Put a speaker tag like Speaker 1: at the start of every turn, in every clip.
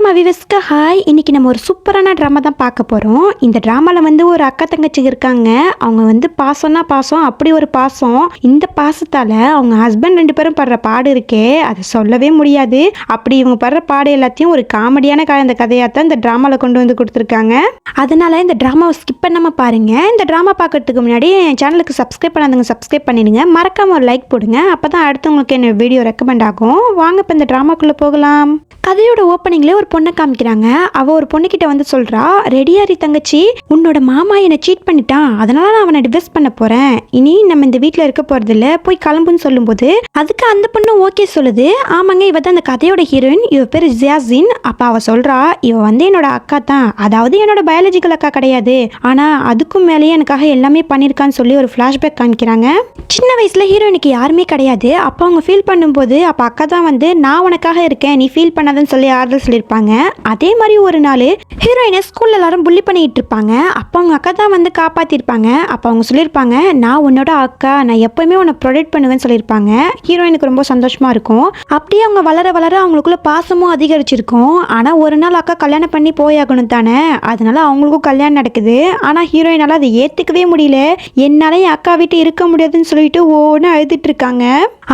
Speaker 1: வணக்கம் அவிவஸ்க ஹாய். இன்னைக்கு நம்ம ஒரு சூப்பரான ட்ராமா தான் பார்க்க போகிறோம். இந்த ட்ராமாவில் வந்து ஒரு அக்கா தங்கச்சி இருக்காங்க. அவங்க வந்து பாசம்னா பாசம், அப்படி ஒரு பாசம். இந்த பாசத்தால் அவங்க ஹஸ்பண்ட் 2 பேரும் படுற பாடு இருக்கே, அதை சொல்லவே முடியாது. அப்படி இவங்க படுற பாடு எல்லாத்தையும் ஒரு காமெடியான அந்த கதையாக தான் இந்த ட்ராமாவில் கொண்டு வந்து கொடுத்துருக்காங்க. அதனால இந்த ட்ராமாவை ஸ்கிப் பண்ணாமல் பாருங்க. இந்த ட்ராமா பார்க்கறதுக்கு முன்னாடி என் சேனலுக்கு சப்ஸ்கிரைப் பண்ணாதவங்க சப்ஸ்கிரைப் பண்ணிடுங்க. மறக்காம ஒரு லைக் போடுங்க. அப்போ தான் அடுத்தவங்களுக்கு என்ன வீடியோ ரெக்கமெண்ட் ஆகும். வாங்க இப்போ இந்த ட்ராமாக்குள்ளே போகலாம். கதையோட ஓப்பனிங்ல ஒரு பொண்ணை காமிக்கிறாங்க. அவ ஒரு பொண்ணுகிட்ட வந்து சொல்றா, ரெடியாரி தங்கச்சி, உன்னோட மாமா என்னை சீட் பண்ணிட்டான், அதனால நான் அவனை டிவோர்ஸ் பண்ண போறேன், இனி நம்ம இந்த வீட்டில் இருக்க போறது இல்ல, போய் கிளம்புன்னு சொல்லும்போது அதுக்கு அந்த பொண்ணு ஓகே சொல்லுது. ஆமாங்க, இவ தான் அந்த கதையோட ஹீரோயின், இவ பேர் ஜியாசின். அப்ப அவ சொல்றா, இவ வந்து என்னோட அக்கா தான், அதாவது என்னோட பயாலஜிக்கல் அக்கா கிடையாது, ஆனா அதுக்கும் மேலேயே எனக்காக எல்லாமே பண்ணிருக்கான்னு சொல்லி ஒரு பிளாஷ்பேக் காமிக்கிறாங்க. சின்ன வயசுல ஹீரோயினுக்கு யாருமே கிடையாது. அப்போ அவங்க ஃபீல் பண்ணும்போது அப்ப அக்கா தான் வந்து நான் உனக்காக இருக்கேன், நீ ஃபீல் பண்ண சொல்லி ஆறுதல் சொல்லியிருப்பாங்க. அதே மாதிரி ஒரு நாள் ஹீரோயினை ஸ்கூல்ல எல்லாரும் புள்ளி பண்ணிட்டு இருப்பாங்க. அப்போ அவங்க அக்கா தான் வந்து காப்பாத்திருப்பாங்க. அப்போ அவங்க சொல்லியிருப்பாங்க, நான் உன்னோட அக்கா, நான் எப்பவுமே உன்னை ப்ரொடெக்ட் பண்ணுவேன்னு சொல்லியிருப்பாங்க. ஹீரோயினுக்கு ரொம்ப சந்தோஷமா இருக்கும். அப்படியே அவங்க வளர வளர அவங்களுக்குள்ள பாசமும் அதிகரிச்சிருக்கும். ஆனா ஒரு நாள் அக்கா கல்யாணம் பண்ணி போயாகணும் தானே, அதனால அவங்களுக்கும் கல்யாணம் நடக்குது. ஆனா ஹீரோயினால அதை ஏத்துக்கவே முடியல. என்னால என் அக்கா வீட்டு இருக்க முடியாதுன்னு சொல்லிட்டு ஒவ்வொன்று அழுதுட்டு இருக்காங்க.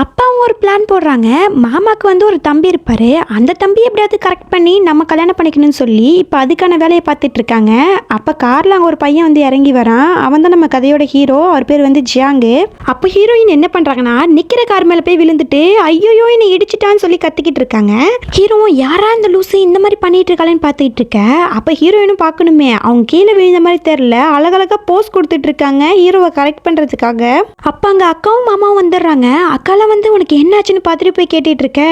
Speaker 1: அப்பா அவங்க ஒரு பிளான் போடுறாங்க. மாமாக்கு வந்து ஒரு தம்பி இருப்பாரு, அந்த தம்பி எப்படியாவது கரெக்ட் பண்ணி நம்ம கல்யாணம் பண்ணிக்கணும்னு சொல்லி இப்போ அதுக்கான வேலையை பார்த்துட்டு இருக்காங்க. அப்போ காரில் அங்கே ஒரு பையன் வந்து இறங்கி வரான். அவன் தான் நம்ம கதையோட ஹீரோ. அவர் பேர் வந்து ஜியாங்கு. அப்போ ஹீரோயின் என்ன பண்ணுறாங்கன்னா, நிற்கிற கார் மேலே போய் விழுந்துட்டு ஐயோ என்னை இடிச்சிட்டான்னு சொல்லி கத்திக்கிட்டு இருக்காங்க. ஹீரோவும் யாரா இந்த லூசி இந்த மாதிரி பண்ணிட்டு இருக்காளேன்னு பார்த்துக்கிட்டு இருக்க. அப்போ ஹீரோயினும் பார்க்கணுமே, அவங்க கீழே விழுந்த மாதிரி தெரியல, அழகழகா போஸ் கொடுத்துட்டு இருக்காங்க ஹீரோவை கரெக்ட் பண்ணுறதுக்காக. அப்போ அங்கே அக்காவும் மாமாவும் வந்துடுறாங்க. அக்காலாம் வந்து உனக்கு என்னாச்சுன்னு பார்த்துட்டு போய் கேட்டுட்டு இருக்க.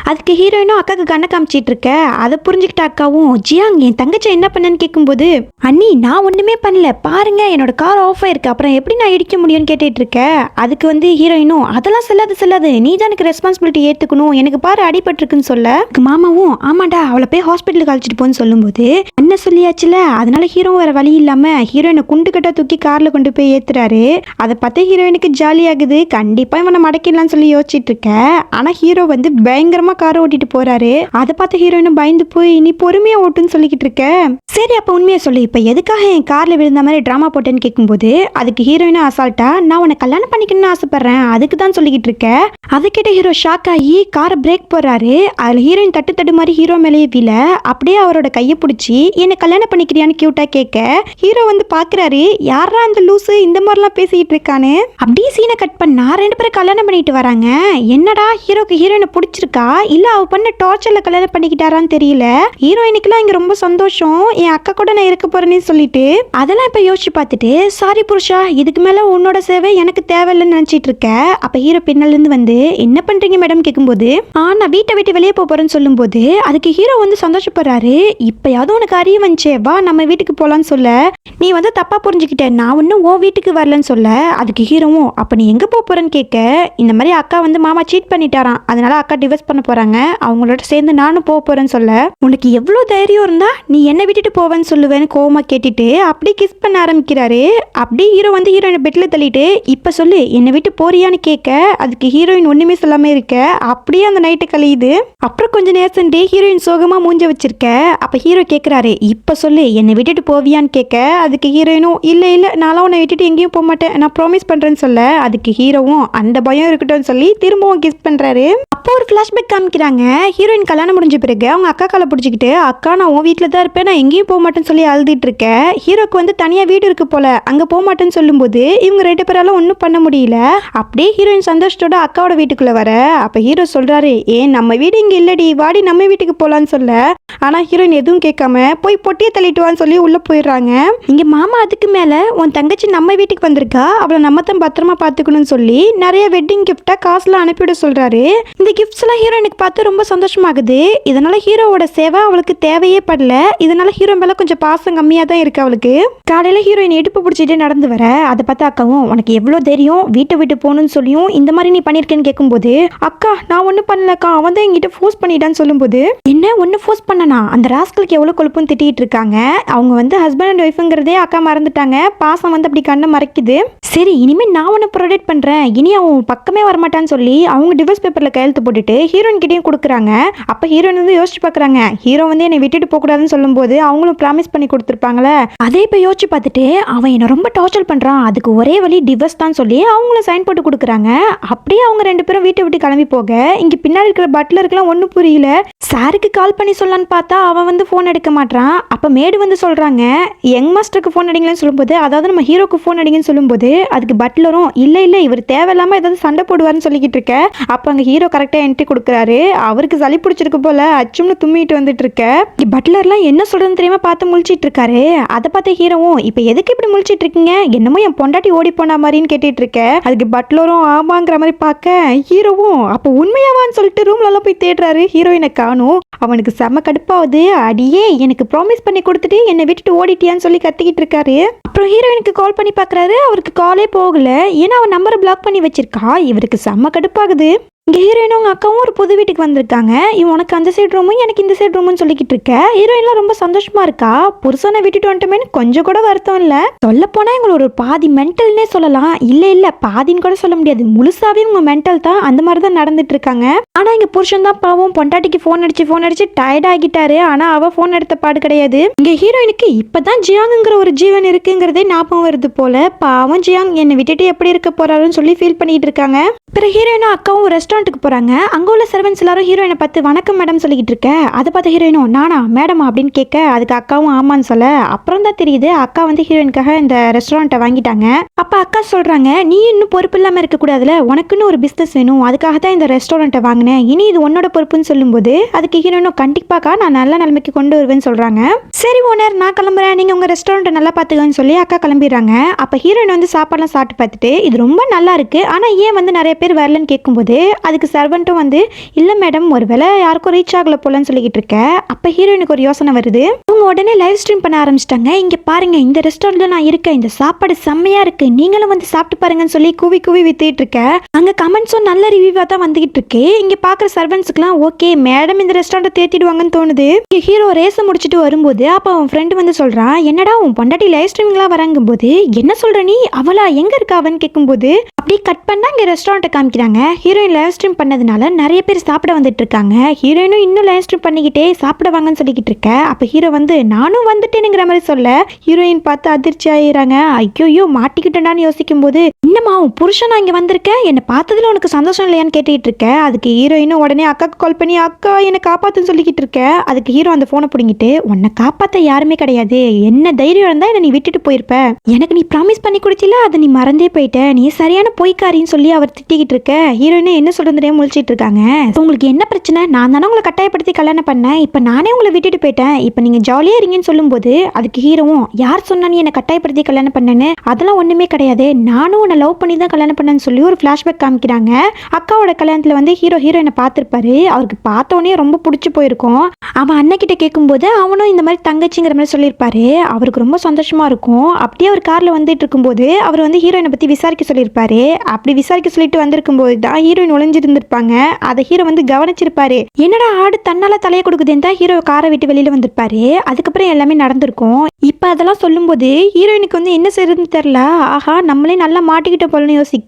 Speaker 1: அதுக்கு ஹீரோயினும் அக்காவுக்கு கண்ணை காமிச்சிட்டு இருக்க. அதை புரிஞ்சுக்கிட்ட அக்காவும், ஜியாங் என் தங்கச்சி என்ன பண்ணன்னு கேட்கும்போது, அண்ணி நான் ஒண்ணுமே பண்ணல, பாருங்க என்னோட கார் ஆஃப் ஆயிருக்கு, அப்புறம் எப்படி நான் இடிக்க முடியும்னு கேட்டுட்டு இருக்க. அதுக்கு வந்து ஹீரோயினும், அதெல்லாம் செல்லாது, நீ தான் எனக்கு ரெஸ்பான்சிபிலிட்டி ஏத்துக்கணும், எனக்கு பாரு அடிபட்டிருக்குன்னு சொல்ல. மாமாவும் ஆமாண்டா அவளை போய் ஹாஸ்பிட்டலுக்கு அழைச்சிட்டு போன்னு சொல்லும்போது என்ன சொல்லியாச்சுல, அதனால ஹீரோ வேற வழி இல்லாம ஹீரோயினை குண்டு கட்டா தூக்கி கார்ல கொண்டு போய் ஏத்துறாரு. அதை பார்த்து ஹீரோயினுக்கு ஜாலி ஆகுது. கண்டிப்பா இவனை மடக்கிடலாம்னு சொல்லி யோசிச்சுட்டு இருக்க. ஆனா ஹீரோ வந்து பயங்கரமா காரை ஓட்டிட்டு போறாரு. அதை பார்த்து ஹீரோயினும் பயந்து போய் நீ பொறுமையா ஓட்டுன்னு சொல்லிக்கிட்டு இருக்க. சரி அப்ப உண்மையா சொல்லு, இப்ப எதுக்காக என் கார்ல விழுந்த மாதிரி டிராமா போட்டேன்னு கேட்கும்போது அதுக்கு ஹீரோயினும் அசால்ட்டா, நான் உன்னை கல்யாணம் பண்ணிக்கணும்னு ஆசைப்படுறேன், அதுக்கு தான் சொல்லிக்கிட்டு இருக்க. அதை கேட்ட ஹீரோ ஷாக் ஆகி காரை பிரேக் போறாரு. அதுல ஹீரோயின் தட்டு மாதிரி ஹீரோ மேலேயே விழ, அப்படியே அவரோட கையை பிடிச்சி என்னை கல்யாணம் பண்ணிக்கிறியான்னு கியூட்டா கேட்க, ஹீரோ வந்து பாக்குறாரு, யாரா அந்த லூசு இந்த மாதிரிலாம் பேசிக்கிட்டு இருக்கான்னு. அப்படியே சீனை கட் பண்ணா 2 பேரும் கல்யாணம் பண்ணிட்டு வராங்க. என்னடா ஹீரோக்கு ஹீரோயினை பிடிச்சிருக்கா இல்ல அவ பண்ண டார்ச்சர்ல கல்யாணம் பண்ணிக்கிட்டாரான்னு தெரியல. ஹீரோயினுக்குலாம் இங்க ரொம்ப சந்தோஷம், என் அக்கா கூட நான் இருக்க போறேன்னு சொல்லிட்டு அதெல்லாம் இப்ப யோசிச்சு பார்த்துட்டு, சாரி புருஷா, இதுக்கு மேல உன்னோட சேவை எனக்கு தேவையில்லைன்னு நினைச்சிட்டு இருக்க. அப்ப ஹீரோ பின்னால இருந்து வந்து என்ன பண்றீங்க மேடம் கேட்கும்போது, நான் வீட்டை விட்டு வெளியே போறேன்னு சொல்லும்போது அதுக்கு ஹீரோ வந்து சந்தோஷப்படுறாரு. இப்பயாவது உனக்கு அறிய வந்துச்சே, வா நம்ம வீட்டுக்கு போலான்னு சொல்ல, நீ வந்து தப்பா புரிஞ்சுக்கிட்ட, நான் ஒன்னும் உன் வீட்டுக்கு வரலன்னு சொல்ல. அதுக்கு ஹீரோவும் அப்ப நீ எங்க போறேன்னு கேட்க, இந்த மாதிரி அக்கா வந்து மாமா சீட் பண்ணிட்டாராம், அதனால அக்கா டிவோர்ஸ் பண்ண போறாங்க, அவங்களோட சேர்ந்து நானும் போறேன்னு சொல்ல, உனக்கு எவ்வளவு தைரியம் இருந்தா நீ என்ன விட்டுட்டு போவேன்னு சொல்லுவேன்னு கோவமா கேட்டுட்டு அப்படியே கிஸ் பண்ண ஆரம்பிக்கிறாரு. அப்படியே ஹீரோ வந்து ஹீரோயினை பெட்ல தள்ளிட்டு இப்ப சொல்லு என்னை விட்டு போறியான்னு கேட்க, அதுக்கு ஹீரோயின் ஒண்ணுமே சொல்லாம இருக்க. அப்படியே அந்த நைட்டு கழியுது. அப்புறம் கொஞ்ச நேரம் ஹீரோயின் சோகமா மூஞ்ச வச்சிருக்க. அப்ப ஹீரோ கேக்குறாரு, இப்ப சொல்லு என்னை விட்டுட்டு போவியான்னு கேட்க, அதுக்கு ஹீரோயினும் இல்ல நானும் உன்னை விட்டுட்டு எங்கேயும் போக மாட்டேன், நான் ப்ராமிஸ் பண்றேன்னு சொல்ல, அதுக்கு ஹீரோவும் அந்த பயம் இருக்கட்டும் சொல்லி திரும்பவும் கிஸ் பண்றாரு. அப்போ ஒரு பிளாஷ்பேக் காமிக்கிறாங்க. ஹீரோயின் கல்யாணம் முடிஞ்ச பிறகு அவங்க அக்கா காலை பிடிச்சிக்கிட்டு, அக்கா நான் உன் வீட்டில் தான் இருப்பேன், நான் எங்கேயும் போக மாட்டேன்னு சொல்லி அழுதுட்டு இருக்க. ஹீரோக்கு வந்து தனியா வீடு இருக்கு போல, அங்க போக மாட்டேன்னு சொல்லும்போது இவங்க 2 பேராலும் ஒன்றும் பண்ண முடியல. அப்படியே ஹீரோயின் சந்தோஷத்தோட அக்காவோட வீட்டுக்குள்ள வர, அப்ப ஹீரோ சொல்றாரு, ஏன் நம்ம வீடு இங்க இல்லடி, வாடி நம்ம வீட்டுக்கு போலான்னு சொல்ல, ஆனா ஹீரோயின் எதுவும் கேட்காம போய் பொட்டியை தள்ளிட்டுவான்னு சொல்லி உள்ள போயிடுறாங்க. இங்க மாமா அதுக்கு மேல உன் தங்கச்சி நம்ம வீட்டுக்கு வந்திருக்கா, அவளை நம்ம தான் பத்திரமா பாத்துக்கணும்னு சொல்லி நிறைய வெட்டிங் கிஃப்டா காசுலாம் அனுப்பிவிட சொல்றாரு. இந்த கிஃப்ட்ஸ் எல்லாம் ஹீரோயினுக்கு பார்த்து ரொம்ப சந்தோஷமாகுது. இதனால ஹீரோவோட சேவை அவளுக்கு தேவையே படல. இதனால ஹீரோ மேல கொஞ்சம் பாசம் கம்மியா தான் இருக்கு அவளுக்கு. காலையில ஹீரோயின் இடுப்பு பிடிச்சிட்டு நடந்து வர, அதை பார்த்து அக்காவும் உனக்கு எவ்வளவு தைரியம் வீட்டை விட்டு போகணும்னு சொல்லியும் இந்த மாதிரி நீ பண்ணிருக்கேன்னு கேட்கும்போது, அக்கா நான் ஒன்னும் பண்ணலக்கா, அவன் தான் என்கிட்ட ஃபோர்ஸ் பண்ணிட்டான்னு சொல்லும்போது, என்ன ஒன்னு ஃபோர்ஸ் பண்ண பண்ணனா அந்த ராஸ்கலுக்கு எவ்வளவு கொழுப்புன்னு திட்டிட்டு இருக்காங்க. அவங்க வந்து ஹஸ்பண்ட் அண்ட் ஒய்ஃப்ங்கிறதே அக்கா மறந்துட்டாங்க. பாசம் வந்து அப்படி கண்ணை மறைக்குது. சரி இனிமே நான் உன்னை ப்ரொடெக்ட் பண்றேன், இனி அவன் பக்கமே வரமாட்டான்னு சொல்லி அவங்க டிவோர்ஸ் பேப்பர்ல கையெழுத்து போட்டுட்டு ஹீரோயின் கிட்டயும் கொடுக்குறாங்க. அப்ப ஹீரோயின் வந்து யோசிச்சு பாக்குறாங்க, ஹீரோ வந்து என்னை விட்டுட்டு போக கூடாதுன்னு சொல்லும் போது அவங்களும் ப்ராமிஸ் பண்ணி கொடுத்துருப்பாங்களே, அதே இப்ப யோசிச்சு பார்த்துட்டு அவன் என்ன ரொம்ப டார்ச்சர் பண்றான், அதுக்கு ஒரே வழி டிவோர்ஸ் தான் சொல்லி அவங்களும் சைன் போட்டு கொடுக்குறாங்க. அப்படியே அவங்க ரெண்டு பேரும் வீட்டை விட்டு கிளம்பி போக இங்க பின்னாடி இருக்கிற பட்லருக்குலாம் ஒன்றும் புரியல. சாருக்கு கால் பண்ணி சொல்லலான்னு பார்த்தா அவன் வந்து ஃபோன் எடுக்க மாட்டான். அப்ப மேடு வந்து சொல்றாங்க யங் மாஸ்டருக்கு ஃபோன் அடிங்கன்னு சொல்லும்போது, அதாவது நம்ம ஹீரோக்கு ஃபோன் அடிங்கன்னு சொல்லும்போது அதுக்கு பட்லரும் இல்ல இல்ல இவர் தேவையில்லாம ஏதாவது சண்டை போடுவார்னு சொல்லிக்கிட்டு இருக்க. அப்ப அங்க ஹீரோ கரெக்டா என்ட்ரி கொடுக்குறாரு. அவருக்கு சளி பிடிச்சிருக்கு போல, அச்சும்னு தும்மிட்டு வந்துட்டு இருக்க. பட்லர்லாம் என்ன சொல்றதுன்னு தெரியாம பார்த்து முழிச்சிட்டு இருக்காரு. அதை பார்த்த ஹீரோவும் இப்ப எதுக்கு இப்படி முழிச்சிட்டு இருக்கீங்க, என்னமோ என் பொண்டாட்டி ஓடி போன மாதிரின்னு கேட்டுட்டு இருக்க. அதுக்கு பட்லரும் ஆமாங்கிற மாதிரி பார்க்க ஹீரோவும் அப்ப உண்மையாவான்னு சொல்லிட்டு ரூம்ல எல்லாம் போய் தேடுறாரு. ஹீரோயினை காணும். அவனுக்கு செம கடுப்பாவது. அடியே எனக்கு ப்ராமிஸ் பண்ணி கொடுத்துட்டு என்னை விட்டுட்டு ஓடிட்டியான்னு சொல்லி கத்திக்கிட்டு இருக்காரு. அப்புறம் ஹீரோயினுக்கு கால் பண்ணி பார்க்குறாரு. அவருக்கு காலே போகல, ஏன்னா அவன் நம்பரை பிளாக் பண்ணி வச்சிருக்கா. இவருக்கு செம்ம கடுப்பாகுது. இங்கே ஹீரோயினும் அவங்க அக்காவும் ஒரு புது வீட்டுக்கு வந்திருக்காங்க. இவன் உனக்கு அந்த சைடு ரூமும் எனக்கு இந்த சைடு ரூமுன்னு சொல்லிக்கிட்டு இருக்க. ஹீரோயின்லாம் ரொம்ப சந்தோஷமா இருக்கா. புருஷனை விட்டுட்டு வந்துட்டோமேனு கொஞ்சம் கூட வருத்தம் இல்லை. சொல்ல போனா இவங்களை ஒரு பாதி மென்டல்னே சொல்லலாம். இல்ல பாதின்னு கூட சொல்ல முடியாது, முழுசாவே இவங்க மென்டல் தான். அந்த மாதிரி தான் நடந்துட்டு இருக்காங்க. ஆனா இங்க புருஷன் தான் பாவம் பொண்டாட்டிக்கு ஃபோன் அடிச்சு டயர்ட் ஆகிட்டாரு. ஆனா அவ ஃபோன் எடுத்த பாடு கிடையாது. இங்க ஹீரோயினுக்கு இப்பதான் ஜியாங்குங்கிற ஒரு ஜீவன் இருக்குங்கிறதே ஞாபகம் வருது போல. பாவம் ஜியாங் என்னை விட்டுட்டு எப்படி இருக்க போறாருன்னு சொல்லி ஃபீல் பண்ணிட்டு இருக்காங்க. பிறகு ஹீரோயினும் அக்காவும் ரெஸ்டாரண்ட்டுக்கு போறாங்க. அங்க உள்ள சர்வன்ஸ் எல்லாரும் ஹீரோயினை பார்த்து வணக்கம் மேடம் சொல்லிக்கிட்டு இருக்க. அதை பார்த்த ஹீரோயினும் நானா மேடமா அப்படின்னு கேட்க அதுக்கு அக்காவும் ஆமான்னு சொல்ல. அப்புறம் தான் தெரியுது அக்கா வந்து ஹீரோயினுக்காக இந்த ரெஸ்டாரண்ட்டை வாங்கிட்டாங்க. அப்ப அக்கா சொல்றாங்க நீ இன்னும் பொறுப்பு இல்லாம இருக்க கூடாதுல, உனக்குன்னு ஒரு பிசினஸ் வேணும், அதுக்காக தான் இந்த ரெஸ்டாரண்ட்டை வாங்கினேன், இனி இது உன்னோட பொறுப்புன்னு சொல்லும்போது அதுக்கு ஹீரோயினும் கண்டிப்பாக்கா நான் நல்ல நிலைமைக்கு கொண்டு வருவேன்னு சொல்றாங்க. சரி ஓனர் நான் கிளம்புறேன், நீங்க உங்க ரெஸ்டாரண்ட்டை நல்லா பாத்துக்கன்னு சொல்லி அக்கா கிளம்பிடுறாங்க. அப்ப ஹீரோயின் வந்து சாப்பாடுலாம் சாப்பிட்டு பார்த்துட்டு இது ரொம்ப நல்லா இருக்கு, ஆனா ஏன் வந்து நிறைய பேர் வரலன்னு கேட்கும்போது அதுக்கு சர்வெண்ட்டும் வந்து இல்ல மேடம் ஒருவேளை யாருக்கும் ரீச் ஆகல போலன்னு சொல்லிக்கிட்டு இருக்க. அப்ப ஹீரோயினுக்கு ஒரு யோசனை வருது. அவங்க உடனே லைவ் ஸ்ட்ரீம் பண்ண ஆரம்பிச்சிட்டாங்க. இங்க பாருங்க இந்த ரெஸ்டாரண்ட்ல நான் இருக்கேன், இந்த சாப்பாடு செம்மையா இருக்கு, நீங்களும் வந்து சாப்பிட்டு பாருங்கன்னு சொல்லி கூவி வித்துட்டு இருக்க. அங்க கமெண்ட்ஸும் நல்ல ரிவ்யூவா தான் வந்துகிட்டு இருக்கு. இங்க பாக்குற சர்வெண்ட்ஸ்க்குலாம் ஓகே மேடம் இந்த ரெஸ்டாரண்ட் தேத்திடுவாங்கன்னு தோணுது. ஹீரோ ரேஸ முடிச்சுட்டு வரும்போது அப்ப அவன் ஃப்ரெண்டு வந்து சொல்றான் என்னடா உன் பொண்டாட்டி லைவ் ஸ்ட்ரீமிங்லாம் வராங்கும் போது என்ன சொல்ற நீ, அவளா எங்க இருக்கா அவன் கேட்கும்போது அப்படியே கட் பண்ணா இங்க ரெஸ்டாரண்ட்டை காமிக்கிறாங்க. ஹீரோயின் லைவ் ஸ்ட்ரீம் பண்ணதுனால நிறைய பேர் சாப்பிட வந்துட்டு இருக்காங்க. ஹீரோயினும் இன்னும் லைவ் ஸ்ட்ரீம் பண்ணிக்கிட்டே சாப்பிட வாங்கன்னு சொல்லிக்கிட்டு இருக்க. அப்ப ஹீரோ வந்து நானும் வந்துட்டேனுங்கிற மாதிரி சொல்ல ஹீரோயின் பார்த்து அதிர்ச்சி ஆயிடுறாங்க. ஐயோ மாட்டிக்கிட்டேன்னு யோசிக்கும் போது என்னம்மா உன் புருஷன் இங்க வந்திருக்க, என்னை பார்த்ததுல உனக்கு சந்தோஷம் இல்லையான்னு கேட்டுக்கிட்டு இருக்க. அதுக்கு ஹீரோயினும் உடனே அக்காக்கு கால் பண்ணி அக்கா என்னை காப்பாத்துன்னு சொல்லிக்கிட்டு இருக்க. அதுக்கு ஹீரோ அந்த போனை பிடிங்கிட்டு உன்னை காப்பாத்த யாருமே கிடையாது, என்ன தைரியம் இருந்தா என்ன நீ விட்டுட்டு போயிருப்ப, எனக்கு நீ ப்ராமிஸ் பண்ணி கொடுத்தில அதை நீ மறந்தே போயிட்ட, நீ சரியான பொய்க்காரின்னு சொல்லி அவர் திட்டிக்கிட்டு இருக்க. ஹீரோயினே என்ன சொல்றதுனே முழிச்சிட்டு இருக்காங்க. உங்களுக்கு என்ன பிரச்சனை, நான் தானே உங்களை கட்டாயப்படுத்தி கல்யாணம் பண்ணேன், இப்ப நானே உங்களை விட்டுட்டு போயிட்டேன், இப்ப நீங்க ஜாலியா இருங்கன்னு சொல்லும் போது அதுக்கு ஹீரோவும் யார் சொன்னா நீ என்னை கட்டாயப்படுத்தி கல்யாணம் பண்ணேன்னு, அதெல்லாம் ஒண்ணுமே கிடையாது, நானும் உன்னை லவ் பண்ணி தான் கல்யாணம் பண்ணேன்னு சொல்லி ஒரு பிளாஷ்பேக் காமிக்கிறாங்க. அக்காவோட கல்யாணத்துல வந்து ஹீரோயினை பார்த்திருப்பாரு. அவருக்கு பார்த்தோன்னே ரொம்ப பிடிச்சி போயிருக்கும். அவன் அண்ணன் கிட்ட கேட்கும்போது அவனும் இந்த மாதிரி தங்கச்சிங்கிற மாதிரி சொல்லியிருப்பாரு. அவருக்கு ரொம்ப சந்தோஷமா இருக்கும். அப்படியே அவர் கார்ல வந்துட்டு இருக்கும்போது அவர் வந்து ஹீரோயினை பத்தி விசாரிக்க சொல்லியிருப்பாரு. அப்படி விசாரிக்க சொல்லிட்டு வந்திருக்கும் போது தான் ஹீரோயின் ஒளிஞ்சிருந்திருப்பாங்க. அதை ஹீரோ வந்து கவனிச்சிருப்பாரு. என்னடா ஆடு தன்னால தலையை கொடுக்குதுன்னு தான் ஹீரோ காரை விட்டு வெளியில வந்திருப்பாரு. அதுக்கப்புறம் எல்லாமே நடந்திருக்கும். இப்ப அதெல்லாம் சொல்லும் போது ஹீரோயினுக்கு வந்து என்ன செய்யறதுன்னு தெரியல. ஆஹா நம்மளே நல்லா மாட்டிக்கிட்ட போலன்னு யோசிக்க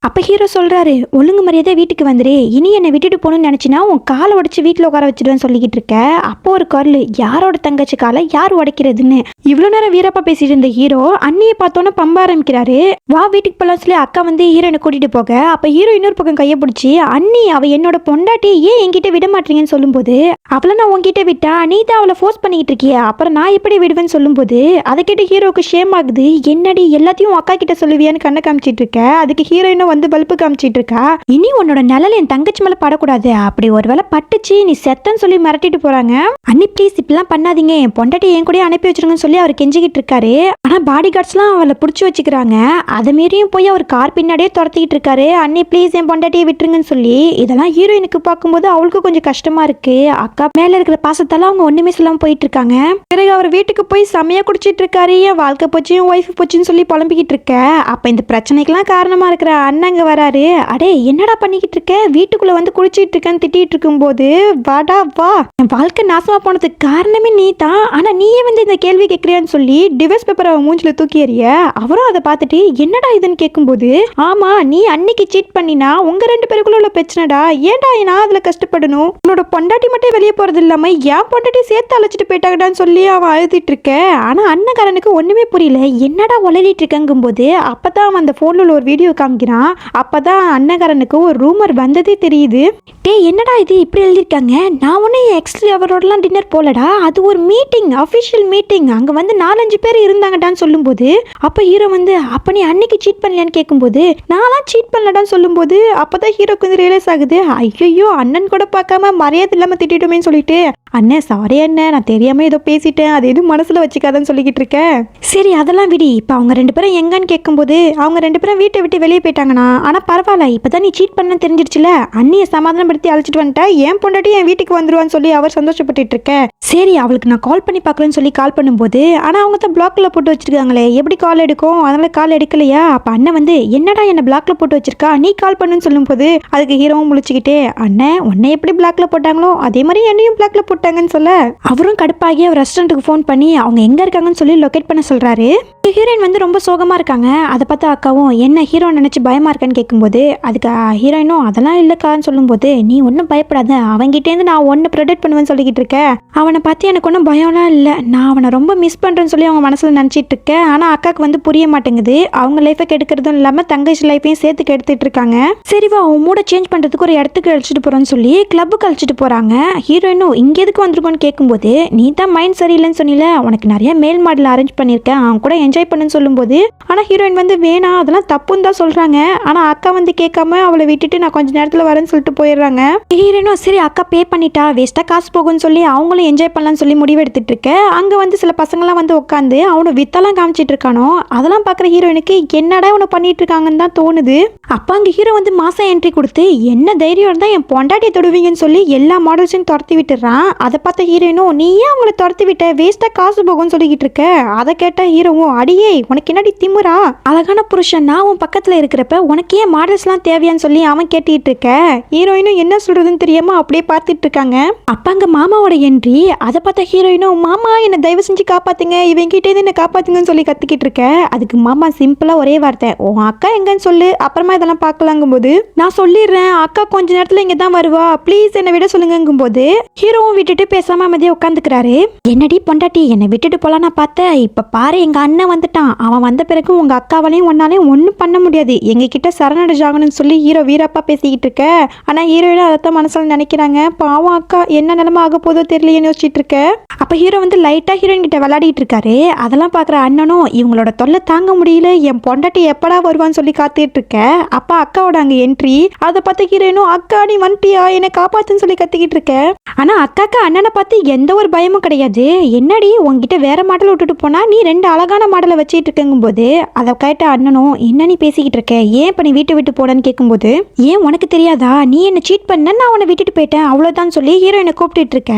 Speaker 1: அப்ப ஹீரோ சொல்றாரு ஒழுங்கு மரியாதை வீட்டுக்கு வந்துரு, இனி என்னை விட்டுட்டு போகணும்னு நினைச்சினா உன் காலை உடைச்சு வீட்டுல உட்கார வச்சிடுவேன்னு சொல்லிக்கிட்டு இருக்க. அப்போ ஒரு குரல் யாரோட தங்கச்சி காலை யார் உடைக்கிறதுன்னு. இவ்வளவு நேரம் வீரப்பா பேசிட்டு இருந்த ஹீரோ அண்ணியை பார்த்தோன்னு பம்ப ஆரம்பிக்கிறாரு. வா வீட்டுக்கு போலாம் சொல்லி அக்கா வந்து ஹீரோயினை கூட்டிட்டு போக அப்ப ஹீரோ இன்னொரு பக்கம் கையை பிடிச்சி அண்ணி அவ என்னோட பொண்டாட்டி ஏன் என்கிட்ட விட மாட்டீங்கன்னு சொல்லும் போது அவளை நான் உன்கிட்ட விட்டா நீ தான் அவளை ஃபோர்ஸ் பண்ணிக்கிட்டு இருக்கிய, அப்புறம் நான் எப்படி விடுவேன்னு சொல்லும் போது அதை கேட்டு ஹீரோக்கு ஷேம் ஆகுது. என்னடி எல்லாத்தையும் அக்கா கிட்ட சொல்லுவியான்னு கண்ணை காமிச்சிட்டு இருக்க. அதுக்கு ஹீரோயினும் வந்து பல்பு காமிச்சிட்டு இருக்கா. இனி உன்னோட நிழல் என் தங்கச்சி மேல படக்கூடாது, அப்படி ஒருவேளை பட்டுச்சு நீ செத்தன்னு சொல்லி மிரட்டிட்டு போறாங்க. அண்ணி ப்ளீஸ் இப்பெல்லாம் பண்ணாதீங்க, என் பொண்டாட்டி என் கூட அனுப்பி வச்சிருங்கன்னு சொல்லி அவர் கெஞ்சிக்கிட்டு இருக்காரு. ஆனா பாடி கார்ட்ஸ்லாம் அவளை பிடிச்சி வச்சுக்கிறாங்க. அதை மீறியும் போய் அவர் கார் பின்னாடியே துரத்திக்கிட்டு இருக்காரு. அண்ணி ப்ளீஸ் என் பொண்டாட்டியை விட்டுருங்கன்னு சொல்லி இதெல்லாம் ஹீரோயினுக்கு பார்க்கும்போது அவளுக்கு கொஞ்சம் கஷ்டமா இருக்கு. அக்கா மேல இருக்கிற பாசத்தால அவங்க ஒண்ணுமே சொல்லாம போயிட்டு இருக்காங்க. பிறகு அவர் வீட்டுக்கு போய் செமையா குடிச்சிட்டு இருக்காரு. என் வாழ்க்கை போச்சு என் ஒய்ஃப் போச்சுன்னு சொல்லி புலம்பிக்கிட்டு இருக்க. அப்ப இந்த பிரச்சனைக்கெல்லாம் காரணமா இருக்கிற அண்ணங்க வராரு. அடே என்னடா பண்ணிக்கிட்டு இருக்க, வீட்டுக்குள்ள வந்து குடிச்சிட்டு இருக்கேன்னு திட்டிட்டு இருக்கும் போது வாடா வா, என் வாழ்க்கை நாசமா போனதுக்கு காரணமே நீ தான், ஆனா நீயே வந்து இந்த கேள்வி கேட்கறியான்னு சொல்லி டிவோர்ஸ் பேப்பரை மூஞ்சில தூக்கி எறிய அவரும் அதை பார்த்துட்டு என்னடா இதுன்னு கேட்கும்போது ஆமா நீ அன்னைக்கு சீட் பண்ணினா உங்க 2 பேருக்குள்ள உள்ள பிரச்சனைடா, ஏன்டா நான் அதுல கஷ்டப்படணும், உன்னோட பொண்டாட்டி மட்டும் வெளியே போறது இல்லாம என் பொண்டாட்டி சேர்த்து அழைச்சிட்டு போயிட்டாங்கடான்னு சொல்லி அவன் அழுதிட்டு இருக்க. ஆனா அண்ணக்காரனுக்கு ஒண்ணுமே புரியல, என்னடா உளறிட்டு இருக்கங்கும் போது அப்பதான் அவன் அந்த போன்ல உள்ள ஒரு வீடியோ காமிக்கிறான். அப்பதான் அண்ணக்காரனுக்கு ஒரு ரூமர் வந்ததே தெரியுது. டே என்னடா இது இப்படி எழுதிருக்காங்க, நான் ஒன்னும் என் எக்ஸ் அவரோடலாம் டின்னர் போலடா, அது ஒரு மீட்டிங், அஃபிஷியல் மீட்டிங், அங்க வந்து 4-5 பேர் இருந்தாங்கடான்னு சொல்லும்போது அப்ப ஹீரோ வந்து அப்ப நீ அன்னைக்கு சீட் பண்ணலையான்னு கேட்கும்போது நான்லாம் சீட் பண்ணலடான்னு சொல்லும்போது அப்பதான் ஹீரோக்கு வந்து ரியலைஸ் ஆகுது, ஐயோ அண்ணன் கூட பார்க்காம மரியாதை இல்லாம திட்டிட்டோமேன்னு சொல்லிட்டு அண்ணே சாரி அண்ணே நான் தெரியாம ஏதோ பேசிட்டேன், அது எதுவும் மனசுல வச்சுக்காதன்னு சொல்லிக்கிட்டு இருக்கேன். சரி அதெல்லாம் விடி, இப்ப அவங்க 2 பேரும் எங்கன்னு கேட்கும்போது அவங்க 2 பேரும் வீட்டை விட்டு வெளியே போயிட்டாங்கண்ணா. ஆனா பரவாயில்ல இப்பதான் நீ சீட் பண்ண தெரிஞ்சிருச்சுல, அண்ணியை சமாதானப்படுத்தி அழைச்சிட்டு வந்துட்டேன், என் பொண்டாட்டி என் வீட்டுக்கு வந்துருவான்னு சொல்லி அவர் சந்தோஷப்பட்டு இருக்க. சரி அவளுக்கு நான் கால் பண்ணி பார்க்கலன்னு சொல்லி கால் பண்ணும்போது ஆனா அவங்க தான் பிளாக்ல போட்டு வச்சிருக்காங்களே, எப்படி கால் எடுக்கும், அதனால கால் எடுக்கலையா. அப்ப அண்ணன் வந்து என்னடா என்ன பிளாக்ல போட்டு வச்சிருக்கா, நீ கால் பண்ணுன்னு சொல்லும் போது அதுக்கு ஹீரோவும் முழிச்சுக்கிட்டே அண்ணன் உன்னை எப்படி பிளாக்ல போட்டாங்களோ அதே மாதிரி என்னையும் பிளாக்ல போட்டாங்கன்னு சொல்ல அவரும் கடுப்பாகி அவர் ரெஸ்டாரண்ட்டுக்கு ஃபோன் பண்ணி அவங்க எங்க இருக்காங்கன்னு சொல்லி லொகேட் பண்ண சொல்றாரு. ஹீரோயின் வந்து ரொம்ப சோகமா இருக்காங்க. அதை பார்த்து அக்காவும் என்ன ஹீரோ நினைச்சு பயமா இருக்கான்னு கேட்கும்போது அதுக்கு ஹீரோயினும் அதெல்லாம் இல்லக்கான்னு சொல்லும்போது நீ ஒன்றும் பயப்படாத, அவங்கிட்டேருந்து நான் ஒன்னு ப்ரொடெக்ட் பண்ணுவேன்னு சொல்லிக்கிட்டு இருக்கேன். அவனை பார்த்து எனக்கு ஒன்றும் பயம்லாம் இல்லை, நான் அவனை ரொம்ப மிஸ் பண்றேன்னு சொல்லி அவங்க மனசுல நினைச்சிட்டு இருக்கேன். ஆனா அக்காவுக்கு வந்து புரிய மாட்டேங்குது, அவங்க லைஃபை கெடுக்கிறதும் இல்லாம தங்கச்சி லைஃபையும் சேர்த்து கெடுத்துட்டு இருக்காங்க. சரிவா அவன் மூட சேஞ்ச் பண்றதுக்கு ஒரு இடத்துக்கு அழைச்சிட்டு போறோன்னு சொல்லி கிளப்புக்கு அழைச்சிட்டு போறாங்க. ஹீரோயினும் இங்க எதுக்கு வந்திருக்கோன்னு கேட்கும்போது நீ தான் மைண்ட் சரியில்லைன்னு சொன்னில, உனக்கு நிறைய மேல் மாடல் அரேஞ்ச் பண்ணிருக்கேன், அவன் கூட என்ஜாய் பண்ணுன்னு சொல்லும்போது ஆனா ஹீரோயின் வந்து வேணாம் அதெல்லாம் தப்புன்னு தான் சொல்றாங்க. ஆனா அக்கா வந்து கேட்காம அவளை விட்டுட்டு நான் கொஞ்ச நேரத்துல வரேன்னு சொல்லிட்டு போயிடுறாங்க. ஹீரோயினும் சரி அக்கா பே பண்ணிட்டா வேஸ்டா காசு போகும்னு சொல்லி அவங்களும் என்ஜாய் பண்ணலாம்னு சொல்லி முடிவு எடுத்துட்டு இருக்க. அங்க வந்து சில பசங்களாம் வந்து உட்காந்து அவனை வித்தெல்லாம் காமிச்சிட்டு இருக்கானோ, அதெல்லாம் பாக்குற ஹீரோயினுக்கு என்னடா இவனை பண்ணிட்டு இருக்காங்கன்னு தான் தோணுது. அப்ப அங்க ஹீரோ வந்து மாசம் என்ட்ரி கொடுத்து என்ன தைரியம் இருந்தா என் பொண்டாட்டியை தொடுவீங்கன்னு சொல்லி எல்லா மாடல்ஸையும் துரத்தி விட்டுறான். அதை பார்த்த ஹீரோயினும் நீ ஏன் அவங்கள துரத்தி விட்ட, வேஸ்டா காசு போகும்னு சொல்லிக்கிட்டு இருக்க. அதை கேட்ட ஹீரோவும் அடியே உனக்கு என்னடி திமுறா, அழகான புருஷன் நான் உன் பக்கத்துல இருக்கிறப்ப உனக்கு ஏன் மாடல்ஸ்லாம் தேவையான்னு சொல்லி அவன் கேட்டுட்டு இருக்க. ஹீரோயினும் என்ன சொல்றதுன்னு தெரியாம அப்படியே பார்த்துட்டு இருக்காங்க. அப்ப அங்க மாமாவோட என்ட்ரி. அதை பார்த்த ஹீரோயினும் மாமா என்ன தயவு செஞ்சு காப்பாத்துங்க, இவன் கிட்டே என்ன காப்பாத்துங்கன்னு சொல்லி கத்திக்கிட்டு இருக்க. அதுக்கு மாமா சிம்பிளா ஒரே வார்த்தை உன் அக்கா எங்கன்னு சொல்லு, அப்புறமா இதெல்லாம் பார்க்கலாங்கும் போது நான் சொல்லிடுறேன் அக்கா கொஞ்ச நேரத்துல இங்க தான் வருவா, ப்ளீஸ் என்னை விட சொல்லுங்கும் போது ஹீரோவும் விட்டுட்டு பேசாம அமைதியா உட்காந்துக்கிறாரு. என்னடி பொண்டாட்டி என்னை விட்டுட்டு போலான்னு பார்த்தேன், இப்ப பாரு எங்க அண்ணன் வந்துட்டான், அவன் வந்த பிறகு உங்க அக்காவாலையும் ஒன்னாலையும் ஒன்னும் பண்ண முடியாது, எங்க கிட்ட சரணடைஞ்சாகணும்னு சொல்லி ஹீரோ வீரப்பா பேசிக்கிட்டு இருக்க. ஆனா ஹீரோயினும் அதைத்தான் மனசுல நினைக்கிறாங்க, பாவம் அக்கா என்ன நிலைமை ஆக போதோ தெரியலையேன்னு யோசிச்சுட்டு இருக்க. அப்ப ஹீரோ வந்து லைட்டா ஹீரோயின் கிட்ட விளையாடிட்டு இருக்காரு. அதெல்லாம் பாக்குற அண்ணனும் இவங்களோட தொல்லை தாங்க முடியல, என் பொண்டாட்டி எப்படா வருவான்னு சொல்லி காத்துட்டு இருக்க. அப்ப அக்காவோட அங்க என்ட்ரி. அதை பார்த்து ஹீரோயினும் அக்கா நீ வந்துட்டியா என்னை காப்பாத்துன்னு சொல்லி கத்திக்கிட்டு இருக்க. ஆனா அக்காக்கு அண்ணனை பார்த்து எந்த ஒரு பயமும் கிடையாது. என்னடி உங்ககிட்ட வேற மாடல் விட்டுட்டு போனா நீ 2 அழகான மாடலை வச்சுட்டு இருக்குங்கும் போது அதை கேட்ட அண்ணனும் என்ன நீ பேசிக்கிட்டு இருக்க, ஏன் இப்ப நீ வீட்டை விட்டு போனன்னு கேட்கும்போது ஏன் உனக்கு தெரியாதா, நீ என்ன சீட் பண்ண நான் உன்னை விட்டுட்டு போயிட்டேன் அவ்வளவுதான் சொல்லி ஹீரோயினை கூப்பிட்டு இருக்க.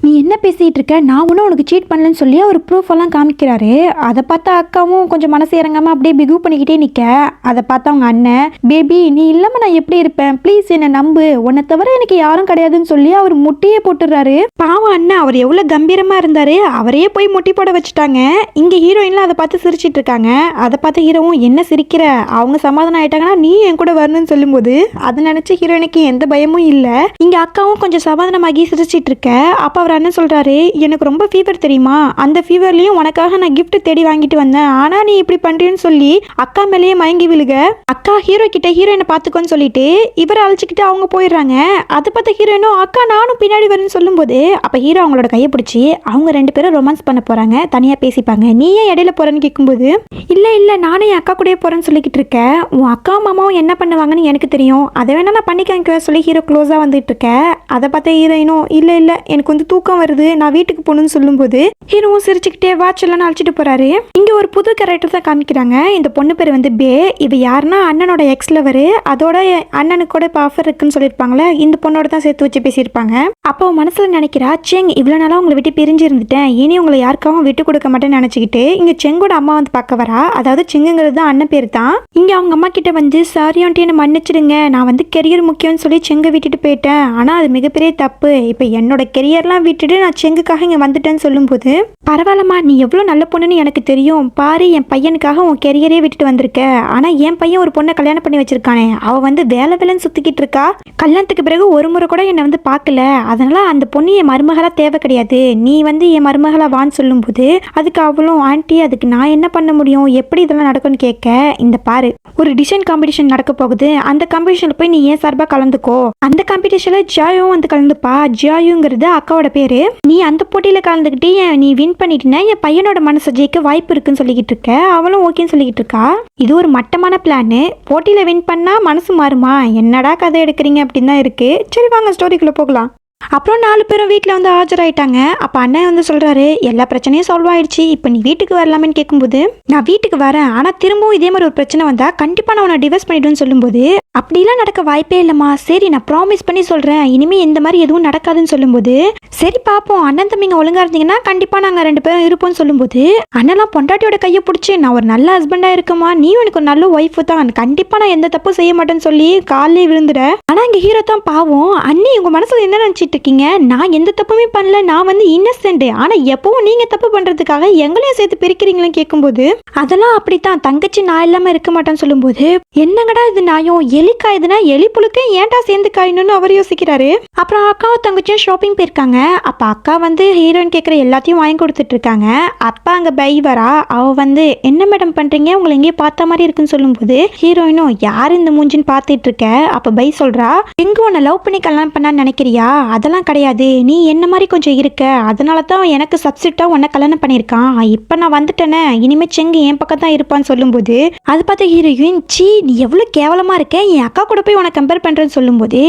Speaker 1: நீ என்ன பேசிட்டு இருக்க, நான் ஒன்னும் உனக்கு சீட் பண்ணலன்னு சொல்லி அவர் ப்ரூஃப் எல்லாம் காமிக்கிறாரு. அதை பார்த்தா அக்காவும் கொஞ்சம் மனசு இறங்காம அப்படியே பிகு பண்ணிக்கிட்டே நிக்க. அதை பார்த்தா அவங்க அண்ணன் பேபி நீ இல்லாம நான் எப்படி இருப்பேன், ப்ளீஸ் என்ன நம்பு, உன்னை தவிர எனக்கு யாரும் கிடையாதுன்னு சொல்லி அவர் முட்டியே போட்டுறாரு. பாவம் அண்ணன் அவர் எவ்வளவு கம்பீரமா இருந்தாரு, அவரையே போய் முட்டி போட வச்சுட்டாங்க. இங்க ஹீரோயின்லாம் அதை பார்த்து சிரிச்சிட்டு இருக்காங்க. அதை பார்த்து ஹீரோவும் என்ன சிரிக்கிற, அவங்க சமாதானம் ஆயிட்டாங்கன்னா நீ என் கூட வரணும்னு சொல்லும்போது அதை நினைச்சு ஹீரோயினுக்கு எந்த பயமும் இல்ல. இங்க அக்காவும் கொஞ்சம் சமாதானமாகி சிரிச்சிட்டு இருக்க. அப்ப அவர் அண்ணன் சொல்றாரு எனக்கு ரொம்ப ஃபீவர் தெரியுமா, அந்த ஃபீவர்லயும் உனக்காக நான் கிஃப்ட் தேடி வாங்கிட்டு வந்தேன், ஆனா நீ இப்படி பண்றேன்னு சொல்லி அக்கா மேலேயே மயங்கி விழுக. அக்கா ஹீரோ கிட்ட ஹீரோயினை பாத்துக்கோன்னு சொல்லிட்டு இவரை அழைச்சிக்கிட்டு அவங்க போயிடுறாங்க. அதை பார்த்த ஹீரோயினும் அக்கா நானும் பின்னாடி வரேன்னு சொல்லும்போது அப்ப ஹீரோ அவங்களோட கையை பிடிச்சி அவங்க 2 பேரும் ரொமான்ஸ் பண்ண போறாங்க, தனியா பேசிப்பாங்க. நீ ஏன் இடையில போறேன்னு கேட்கும்போது இல்ல நானே என் அக்கா கூட போறேன்னு சொல்லிக்கிட்டு இருக்கேன், உன் அக்கா மாமாவும் என்ன பண்ணுவாங்கன்னு எனக்கு தெரியும், அதை வேணா நான் பண்ணிக்க சொல்லி ஹீரோ க்ளோஸா வந்துட்டு இருக்க. அதை பார்த்த ஹீரோயினும் இல்ல எனக்கு வந்து தூக்கம் தூக்கம் வருது, நான் வீட்டுக்கு போகணும்னு சொல்லும்போது ஹீரோவும் சிரிச்சுக்கிட்டே வாட்செல்லாம் அழைச்சிட்டு போறாரு. இங்க ஒரு புது கேரக்டர் தான் காமிக்கிறாங்க. இந்த பொண்ணு பேர் வந்து பே. இவ யாருன்னா அண்ணனோட எக்ஸ் லவர். அதோட அண்ணனுக்கு கூட இப்போ ஆஃபர் இருக்குன்னு சொல்லியிருப்பாங்களே, இந்த பொண்ணோட தான் சேர்த்து வச்சு பேசியிருப்பாங்க. அப்போ மனசுல நினைக்கிறா, செங் இவ்வளவு நாளா உங்களை விட்டு பிரிஞ்சு இருந்துட்டேன், இனி உங்களை யாருக்காகவும் விட்டு கொடுக்க மாட்டேன்னு நினைச்சுக்கிட்டு இங்க செங்கோட அம்மா வந்து பார்க்க வரா. அதாவது செங்குங்கிறது தான் அண்ணன் பேர் தான். இங்க அவங்க அம்மா கிட்ட வந்து சாரி ஆண்டி என்ன மன்னிச்சிடுங்க, நான் வந்து கெரியர் முக்கியம்னு சொல்லி செங்கை விட்டுட்டு போயிட்டேன், ஆனா அது மிகப்பெரிய தப்பு, இப்போ என்னோட கெரியர்லாம் விட்டுட்டு நான் செங்குக்காக இங்க வந்துட்டேன்னு சொல்லும்போது, பரவாயில்லம்மா நீ எவ்வளவு நல்ல பொண்ணுன்னு எனக்கு தெரியும், பாரு என் பையனுக்காக உன் கெரியரே விட்டுட்டு வந்திருக்க, ஆனா என் பையன் ஒரு பொண்ணை கல்யாணம் பண்ணி வச்சிருக்கானே, அவ வந்து வேலை வேலைன்னு சுத்திக்கிட்டு இருக்கா, கல்யாணத்துக்கு பிறகு ஒரு முறை கூட என்னை வந்து பார்க்கல, அதனால அந்த பொண்ணு என் மருமகளா தேவை கிடையாது, நீ வந்து என் மருமகளா வான்னு சொல்லும்போது அதுக்கு அவளும் ஆண்டி அதுக்கு நான் என்ன பண்ண முடியும், எப்படி இதெல்லாம் நடக்கும்னு கேட்க, இந்த பாரு ஒரு டிசைன் காம்படிஷன் நடக்க போகுது, அந்த காம்படிஷன்ல போய் நீ ஏன் சார்பா கலந்துக்கோ, அந்த காம்படிஷன்ல ஜியாயும் வந்து கலந்துப்பா, ஜியாயுங்கிறது அக்காவோட பேரு, நீ அந்த போட்டியில கலந்துக்கிட்டு நீ வின் பண்ணிட்டுனா என் பையனோட மனசை ஜெயிக்க வாய்ப்பு இருக்குன்னு சொல்லிக்கிட்டு இருக்க, அவளும் ஓகேன்னு சொல்லிக்கிட்டு இருக்கா. இது ஒரு மட்டமான பிளான், போட்டியில வின் பண்ணா மனசு மாறுமா, என்னடா கதை எடுக்கிறீங்க அப்படின்னு தான் இருக்கு. சரி வாங்க ஸ்டோரிக்குள்ள போகலாம். அப்புறம் 4 பேரும் வீட்டில் வந்து ஆஜராயிட்டாங்க. அப்போ அண்ணன் வந்து சொல்கிறாரு, எல்லா பிரச்சனையும் சால்வ் ஆயிடுச்சு, இப்போ நீ வீட்டுக்கு வரலாமேன்னு கேட்கும்போது, நான் வீட்டுக்கு வரேன், ஆனால் திரும்பவும் இதே மாதிரி ஒரு பிரச்சனை வந்தால் கண்டிப்பாக நான் உன்னை டிவோர்ஸ் பண்ணிவிடுன்னு சொல்லும்போது, அப்படிலாம் நடக்க வாய்ப்பே இல்லைம்மா, சரி நான் ப்ராமிஸ் பண்ணி சொல்கிறேன், இனிமேல் இந்த மாதிரி எதுவும் நடக்காதுன்னு சொல்லும்போது, சரி பார்ப்போம், அண்ணன் தம்பிங்க ஒழுங்காக இருந்தீங்கன்னா கண்டிப்பாக நாங்கள் 2 பேரும் இருப்போம்னு சொல்லும்போது, அண்ணெல்லாம் பொண்டாட்டியோட கையை பிடிச்சி, நான் ஒரு நல்ல ஹஸ்பண்டாக இருக்குமா, நீ எனக்கு ஒரு நல்ல ஒய்ஃபு தான், கண்டிப்பாக நான் எந்த தப்பும் செய்ய மாட்டேன்னு சொல்லி காலையே விழுந்துட. ஆனால் இங்கே ஹீரோ தான் பாவம், அண்ணி உங்கள் மனசில் என்ன நினச்சிட்டு இருக்கீங்க, நான் எந்த தப்புமே பண்ணல, நான் வந்து இன்னசென்ட், ஆனால் எப்பவும் நீங்கள் தப்பு பண்ணுறதுக்காக எங்களையும் சேர்த்து பிரிக்கிறீங்களேன்னு கேட்கும்போது, அதெல்லாம் அப்படித்தான், தங்கச்சி நான் இல்லாமல் இருக்க மாட்டேன்னு சொல்லும்போது, என்னங்கடா இது நியாயம், எலி காயுதுன்னா எலி புழுக்க ஏன்டா சேர்ந்து காயணும்னு அவர் யோசிக்கிறாரு. அப்புறம் அக்காவும் தங்கச்சியும் ஷாப்பிங் போயிருக்காங்க. அப்போ அக்கா வந்து ஹீரோயின் கேட்குற எல்லாத்தையும் வாங்கி கொடுத்துட்டு இருக்காங்க. அப்பா அங்கே பை வரா, அவ வந்து என்ன மேடம் பண்ணுறீங்க, உங்களை எங்கேயே பார்த்த மாதிரி இருக்குன்னு சொல்லும்போது, ஹீரோயினும் யார் இந்த மூஞ்சின்னு பார்த்துட்டு இருக்க. அப்போ பை சொல்கிறா, எங்கே உன்னை லவ் பண்ணி கல்யாணம் பண்ணான்னு நினைக்கிறியா, அதெல்லாம் கிடையாது, நீ என்ன மாதிரி கொஞ்சம் இருக்க, அதனால தான் எனக்கு சப்ஸ்டியூட்டாக உன்னை கல்யாணம் பண்ணியிருக்கான், இப்போ நான் வந்துட்டேனே, இனிமேல் செங்கு என் பக்கம் தான் இருப்பான்னு சொல்லும்போது, அது பார்த்த ஹீரோயின், சீ நீ எவ்வளோ கேவலமாக இருக்க, என் அக்கா கூட போய் உனக்கு கம்பேர் பண்ணுறேன்னு சொல்லும்போது,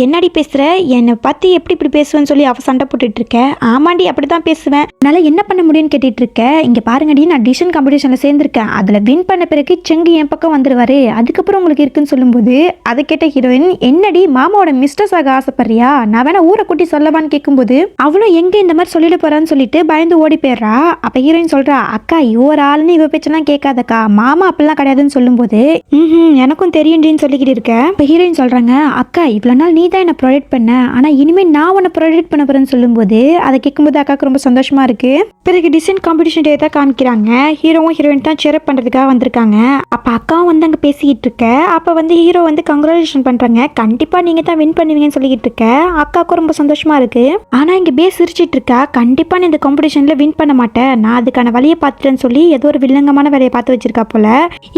Speaker 1: என்னடி பேசுகிற, என்னை பற்றி எப்படி இப்படி பேசுவேன்னு சொல்லி அவள் சண்டை போட்டுட்டு இருக்க. ஆமாண்டி அப்படி தான் பேசுவேன், என்னால் என்ன பண்ண முடியும்னு கேட்டுட்டு இருக்க, இங்கே பாருங்கடி நான் டிசைன் காம்படிஷனில் சேர்ந்துருக்கேன், அதில் வின் பண்ண பிறகு செங்கு என் பக்கம் வந்துடுவாரு, அதுக்கப்புறம் உங்களுக்கு இருக்குன்னு சொல்லும்போது, அதை கேட்ட ஹீரோயின், என்னடி மாமாவோட மிஸ்டர்ஸ் ஆக ஆசைப்படுறியா, நான் வேணா ஊரை கூட்டி சொல்லவான்னு கேட்கும்போது, அவளும் எங்கே இந்த மாதிரி சொல்லிட்டு போறான்னு சொல்லிட்டு பயந்து ஓடி போயிடுறா. அப்போ ஹீரோயின் சொல்கிறா, அக்கா இவர் ஆளுன்னு இவ பேச்செல்லாம் கேட்காதக்கா, மாமா அப்படிலாம் கிடையாதுன்னு சொல்லும்போது, எனக்கும் தெரியும்டின்னு சொல்லிக்கிட்டு இருக்க. இப்போ ஹீரோயின் சொல்கிறாங்க, அக்கா இவ்வளோ நாள் நீ தான் என்னை ப்ரொடெக்ட் பண்ண, ஆனால் இனிமேல் நான் உன்னை ப்ரொடெக்ட் பண்ண போகிறேன்னு சொல்லும்போது, அதை கேட்கும்போது அக்காவுக்கு ரொம்ப சந்தோஷமாக இருக்குது. பிறகு டிசைன் காம்படிஷன் டே தான் காமிக்கிறாங்க. ஹீரோவும் ஹீரோயின் தான் சேரப் பண்ணுறதுக்காக வந்திருக்காங்க. அப்போ அக்காவும் வந்து அங்கே பேசிக்கிட்டு இருக்க. அப்போ வந்து ஹீரோ வந்து கங்க்ராச்சுலேஷன் பண்ணுறாங்க, கண்டிப்பாக நீங்கள் தான் வின் பண்ணுவீங்கன்னு சொல்லிக்கிட்டு இருக்க. அக்காவுக்கும் ரொம்ப சந்தோஷமாக இருக்குது. ஆனால் இங்கே பேஸ் சிரிச்சிட்டு இருக்கா, கண்டிப்பாக நீ இந்த காம்படிஷனில் வின் பண்ண மாட்டேன், நான் அதுக்கான வழியை பார்த்துட்டேன்னு சொல்லி ஏதோ ஒரு வில்லங்கமான வேலையை பார்த்து வச்சிருக்கா போல.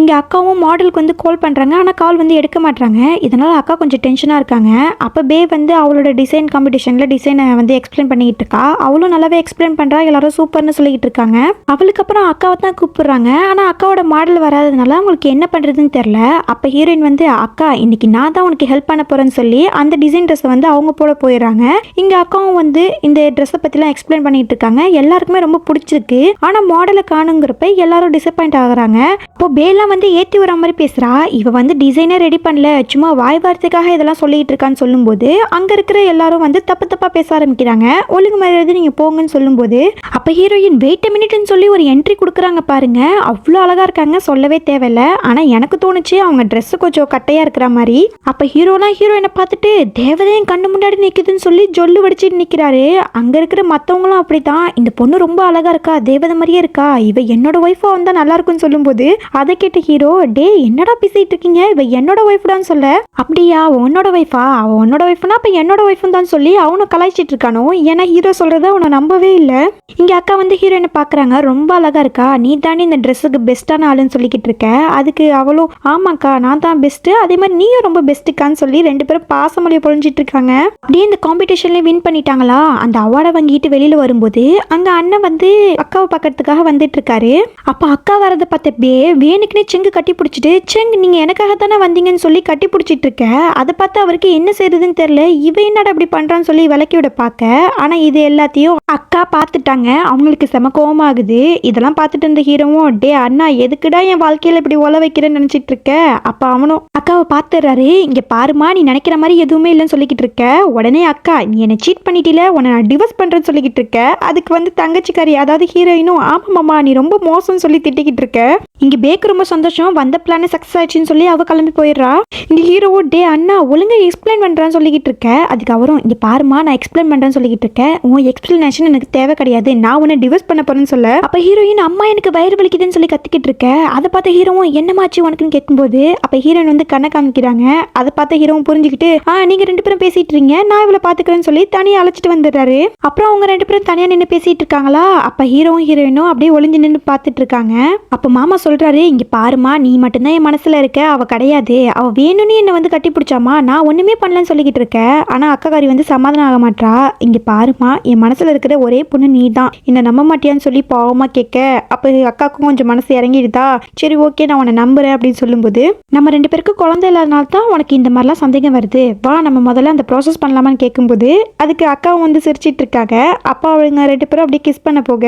Speaker 1: இங்கே அக்காவும் மாடலுக்கு வந்து கால் பண்ணுறாங்க, ஆனால் கால் வந்து எடுக்க மாட்டாங்க. இதனால் அக்கா கொஞ்சம் டென்ஷனாக இருக்காங்க. அப்போ பே வந்து அவளோட டிசைன் காம்படிஷனில் டிசைனை வந்து எக்ஸ்பிளைன் பண்ணிக்கிட்டு இருக்கா. அவளும் நல்லாவே எக்ஸ்பிளைன் பண்ணுறா, எல்லாரும் சூப்பர்னு சொல்லிக்கிட்டு இருக்காங்க. அவளுக்கு அப்புறம் அக்காவை தான் கூப்பிடுறாங்க. ஆனால் அக்காவோட மாடல் வராததுனால அவங்களுக்கு என்ன பண்ணுறதுன்னு தெரில. அப்போ ஹீரோயின் வந்து, அக்கா இன்னைக்கு நான் தான் உனக்கு ஹெல்ப் பண்ண போகிறேன்னு சொல்லி அந்த டிசைன் ட்ரெஸ்ஸை வந்து அவங்க போட போயிடுறாங்க. இங்கே அக்காவும் வந்து இந்த ட்ரெஸ்ஸை பற்றிலாம் எக்ஸ்பிளைன் பண்ணிட்டு இருக்காங்க. எல்லாருக்குமே ரொம்ப பிடிச்சிருக்கு. ஆனால் மாடலை காணுங்கிறப்ப எல்லாரும் டிசப்பாயிண்ட் ஆகுறாங்க. இப்போ பேலாம் வந்து ஏற்றி வர மாதிரி பேசுகிறா, இவ வந்து டிசைனே ரெடி பண்ணல, சும்மா வாய் வார்த்தைக்காக இதெல்லாம் சொல்லிட்டு இருக்கான்னு சொல்லும்போது, அங்கே இருக்கிற எல்லாரும் வந்து தப்பு தப்பாக பேச ஆரம்பிக்கிறாங்க. ஒழுங்கு மாதிரி நீங்கள் போங்கன்னு சொல்லும்போது, அப்போ ஹீரோயின் வெயிட் மினிட்னு சொல்லி ஒரு என்ட்ரி கொடுக்குறாங்க பாருங்க, அவ்வளோ அழகாக இருக்காங்க, சொல்லவே தேவையில்லை. ஆனால் எனக்கு தோணுச்சு அவங்க ட்ரெஸ்ஸு கொஞ்சம் கட்டையாக இருக்கிற மாதிரி. அப்போ ஹீரோலாம் ஹீரோயினை பார்த்துட்டு தேவதையும் கண்ணு முன்னாடி நிற்குதுன்னு சொல்லி ஜொல்லு வடிச்சிட்டு நிற்கிறாரு. அங்கே இருக்கிற மற்றவங்களும் அப்படி தான், இந்த பொண்ணு ரொம்ப அழகாக இருக்கா, தேவதை மாதிரியே இருக்கா, இவ என்னோட ஒய்ஃபாக வந்தால் நல்லா இருக்குன்னு சொல்லும்போது, அதை கேட்ட ஹீரோ, டே என்னடா பேசிட்டு இருக்கீங்க, இவ என்னோட ஒய்ஃப் தான் சொல்ல, அப்படியா உன்னோட ஒய்ஃபா, அவ உன்னோட ஒய்ஃப்னா அப்போ என்னோட ஒய்ஃப்னு தான் சொல்லி அவனும் கலாய்ச்சிட்டு இருக்கானோ. ஏன்னா ஹீரோ சொல்கிறத அவனை நம்பவே இல்லை. இங்கே அக்கா வந்து ஹீரோயினை பார்க்குறாங்க, ரொம்ப அழகாக இருக்கா, நீ தானே இந்த ட்ரெஸ்ஸுக்கு பெஸ்ட்டான ஆளுன்னு சொல்லிக்கிட்டு இருக்க. அதுக்கு அவளும், ஆமாக்கா நான் தான் பெஸ்ட்டு, அதே மாதிரி நீயும் ரொம்ப பெஸ்ட்டுக்கான்னு சொல்லி 2 பேரும் பாசமொழியை பொழிஞ்சிட்டு இருக்காங்க. அப்படியே இந்த காம்படிஷன்ல வின் பண்ணிட்டாங்களா, அந்த அவார்டை வாங்கிட்டு வெளியில வரும்போது அங்க அண்ணன் வந்து அக்காவை பார்க்கறதுக்காக வந்துட்டு இருக்காரு. அப்ப அக்கா வரதை பார்த்த வேணுக்குனே செங்கு கட்டி பிடிச்சிட்டு, செங்கு நீங்க எனக்காக தானே வந்தீங்கன்னு சொல்லி கட்டி பிடிச்சிட்டு இருக்க. அதை பார்த்து அவருக்கு என்ன செய்யறதுன்னு தெரியல, இவ என்னடா அப்படி பண்றான்னு சொல்லி விளக்கி விட பார்க்க. ஆனா இது எல்லாத்தையும் அக்கா பார்த்துட்டாங்க. அவங்களுக்கு செம கோவமாகுது. இதெல்லாம் பார்த்துட்டு இருந்த ஹீரோவும், டே அண்ணா எதுக்குடா என் வாழ்க்கையில இப்படி ஒல வைக்கிறேன்னு நினைச்சிட்டு இருக்க. அப்ப அவனும் அக்காவை பார்த்துறாரு. இங்க பாருமா, நீ நினைக்கிற மாதிரி எதுவுமே இல்லைன்னு சொல்லிக்கிட்டு இருக்க. உடனே அக்கா, நீ என்ன சீட் பண்ணிட்டில, உன்னை நான் டிவோர்ஸ் பண்றேன்னு சொல்லிக்கிட்டு இருக்க. அதுக்கு வந்து தங்கச்சிக்காரி அதாவது ஹீரோயினும், ஆமாமாமா நீ ரொம்ப மோசம்னு சொல்லி திட்டிக்கிட்டு இருக்க. இங்க பேக்கு ரொம்ப சந்தோஷம், வந்த பிளான் சக்சஸ் ஆயிடுச்சுன்னு சொல்லி அவ கிளம்பி போயிடுறா. இங்க ஹீரோவோ, டே அண்ணா ஒழுங்கா எக்ஸ்பிளைன் பண்றான்னு சொல்லிக்கிட்டு இருக்க. அதுக்கு அவரும், இங்க பாருமா நான் எக்ஸ்பிளைன் பண்றேன்னு சொல்லிக்கிட்டு இருக்கேன். உன் எக்ஸ்பிளனேஷன் எனக்கு தேவை கிடையாது, நான் உன்னை டிவோர்ஸ் பண்ண போறேன்னு சொல்ல. அப்ப ஹீரோயின், அம்மா எனக்கு வயிறு வலிக்குதுன்னு சொல்லி கத்திக்கிட்டு இருக்க. அதை பார்த்த ஹீரோவும், என்னமாச்சு உனக்குன்னு கேட்கும்போது அப்ப ஹீரோயின் வந்து கண்ணை காமிக்கிறாங்க. அதை பார்த்த ஹீரோவும் புரிஞ்சுக்கிட்டு, நீங்க ரெண்டு பேரும் பேசிட்டு இருக்கீங்க, நான் இவளை பாத்துக்கிறேன்னு சொல்லி தனியா அழைச்சிட்டு வந்துடுறாரு. அப்புறம் அவங்க ரெண்டு பேரும் தனியா நின்று பேசிட்டு இருக்காங்களா. அப்ப ஹீரோவும் ஹீரோயினும் அப்படியே ஒளிஞ்சு நின்று பார்த்துட்டு இருக்காங்க. அப்ப மாமா சொல்றாரு, இங்க பாருமா நீ மட்டும்தான் என் மனசுல இருக்க, அவ கிடையாது. அவ வேணும்னு என்ன வந்து கட்டி பிடிச்சாமா, நான் ஒண்ணுமே பண்ணலன்னு சொல்லிக்கிட்டு இருக்க. ஆனா அக்காக்காரி வந்து சமாதானம் ஆக மாட்டா. இங்க பாருமா, என் மனசுல இருக்கிற ஒரே பொண்ணு நீ தான், என்ன நம்ப மாட்டியான்னு சொல்லி பாவமா கேட்க. அப்ப அக்காவுக்கும் கொஞ்சம் மனசு இறங்கிடுதா. சரி ஓகே நான் உன்னை நம்புறேன் அப்படின்னு சொல்லும்போது, நம்ம ரெண்டு பேருக்கு குழந்தை இல்லாதனால தான் உனக்கு இந்த மாதிரிலாம் சந்தேகம் வருது, வா நம்ம முதல்ல அந்த ப்ராசஸ் பண்ணலாமான்னு கேட்கும்போது அதுக்கு அக்காவும் வந்து சிரிச்சிட்டு இருக்காங்க. அப்பா அவங்க ரெண்டு பேரும் அப்படியே கிஸ் பண்ண போக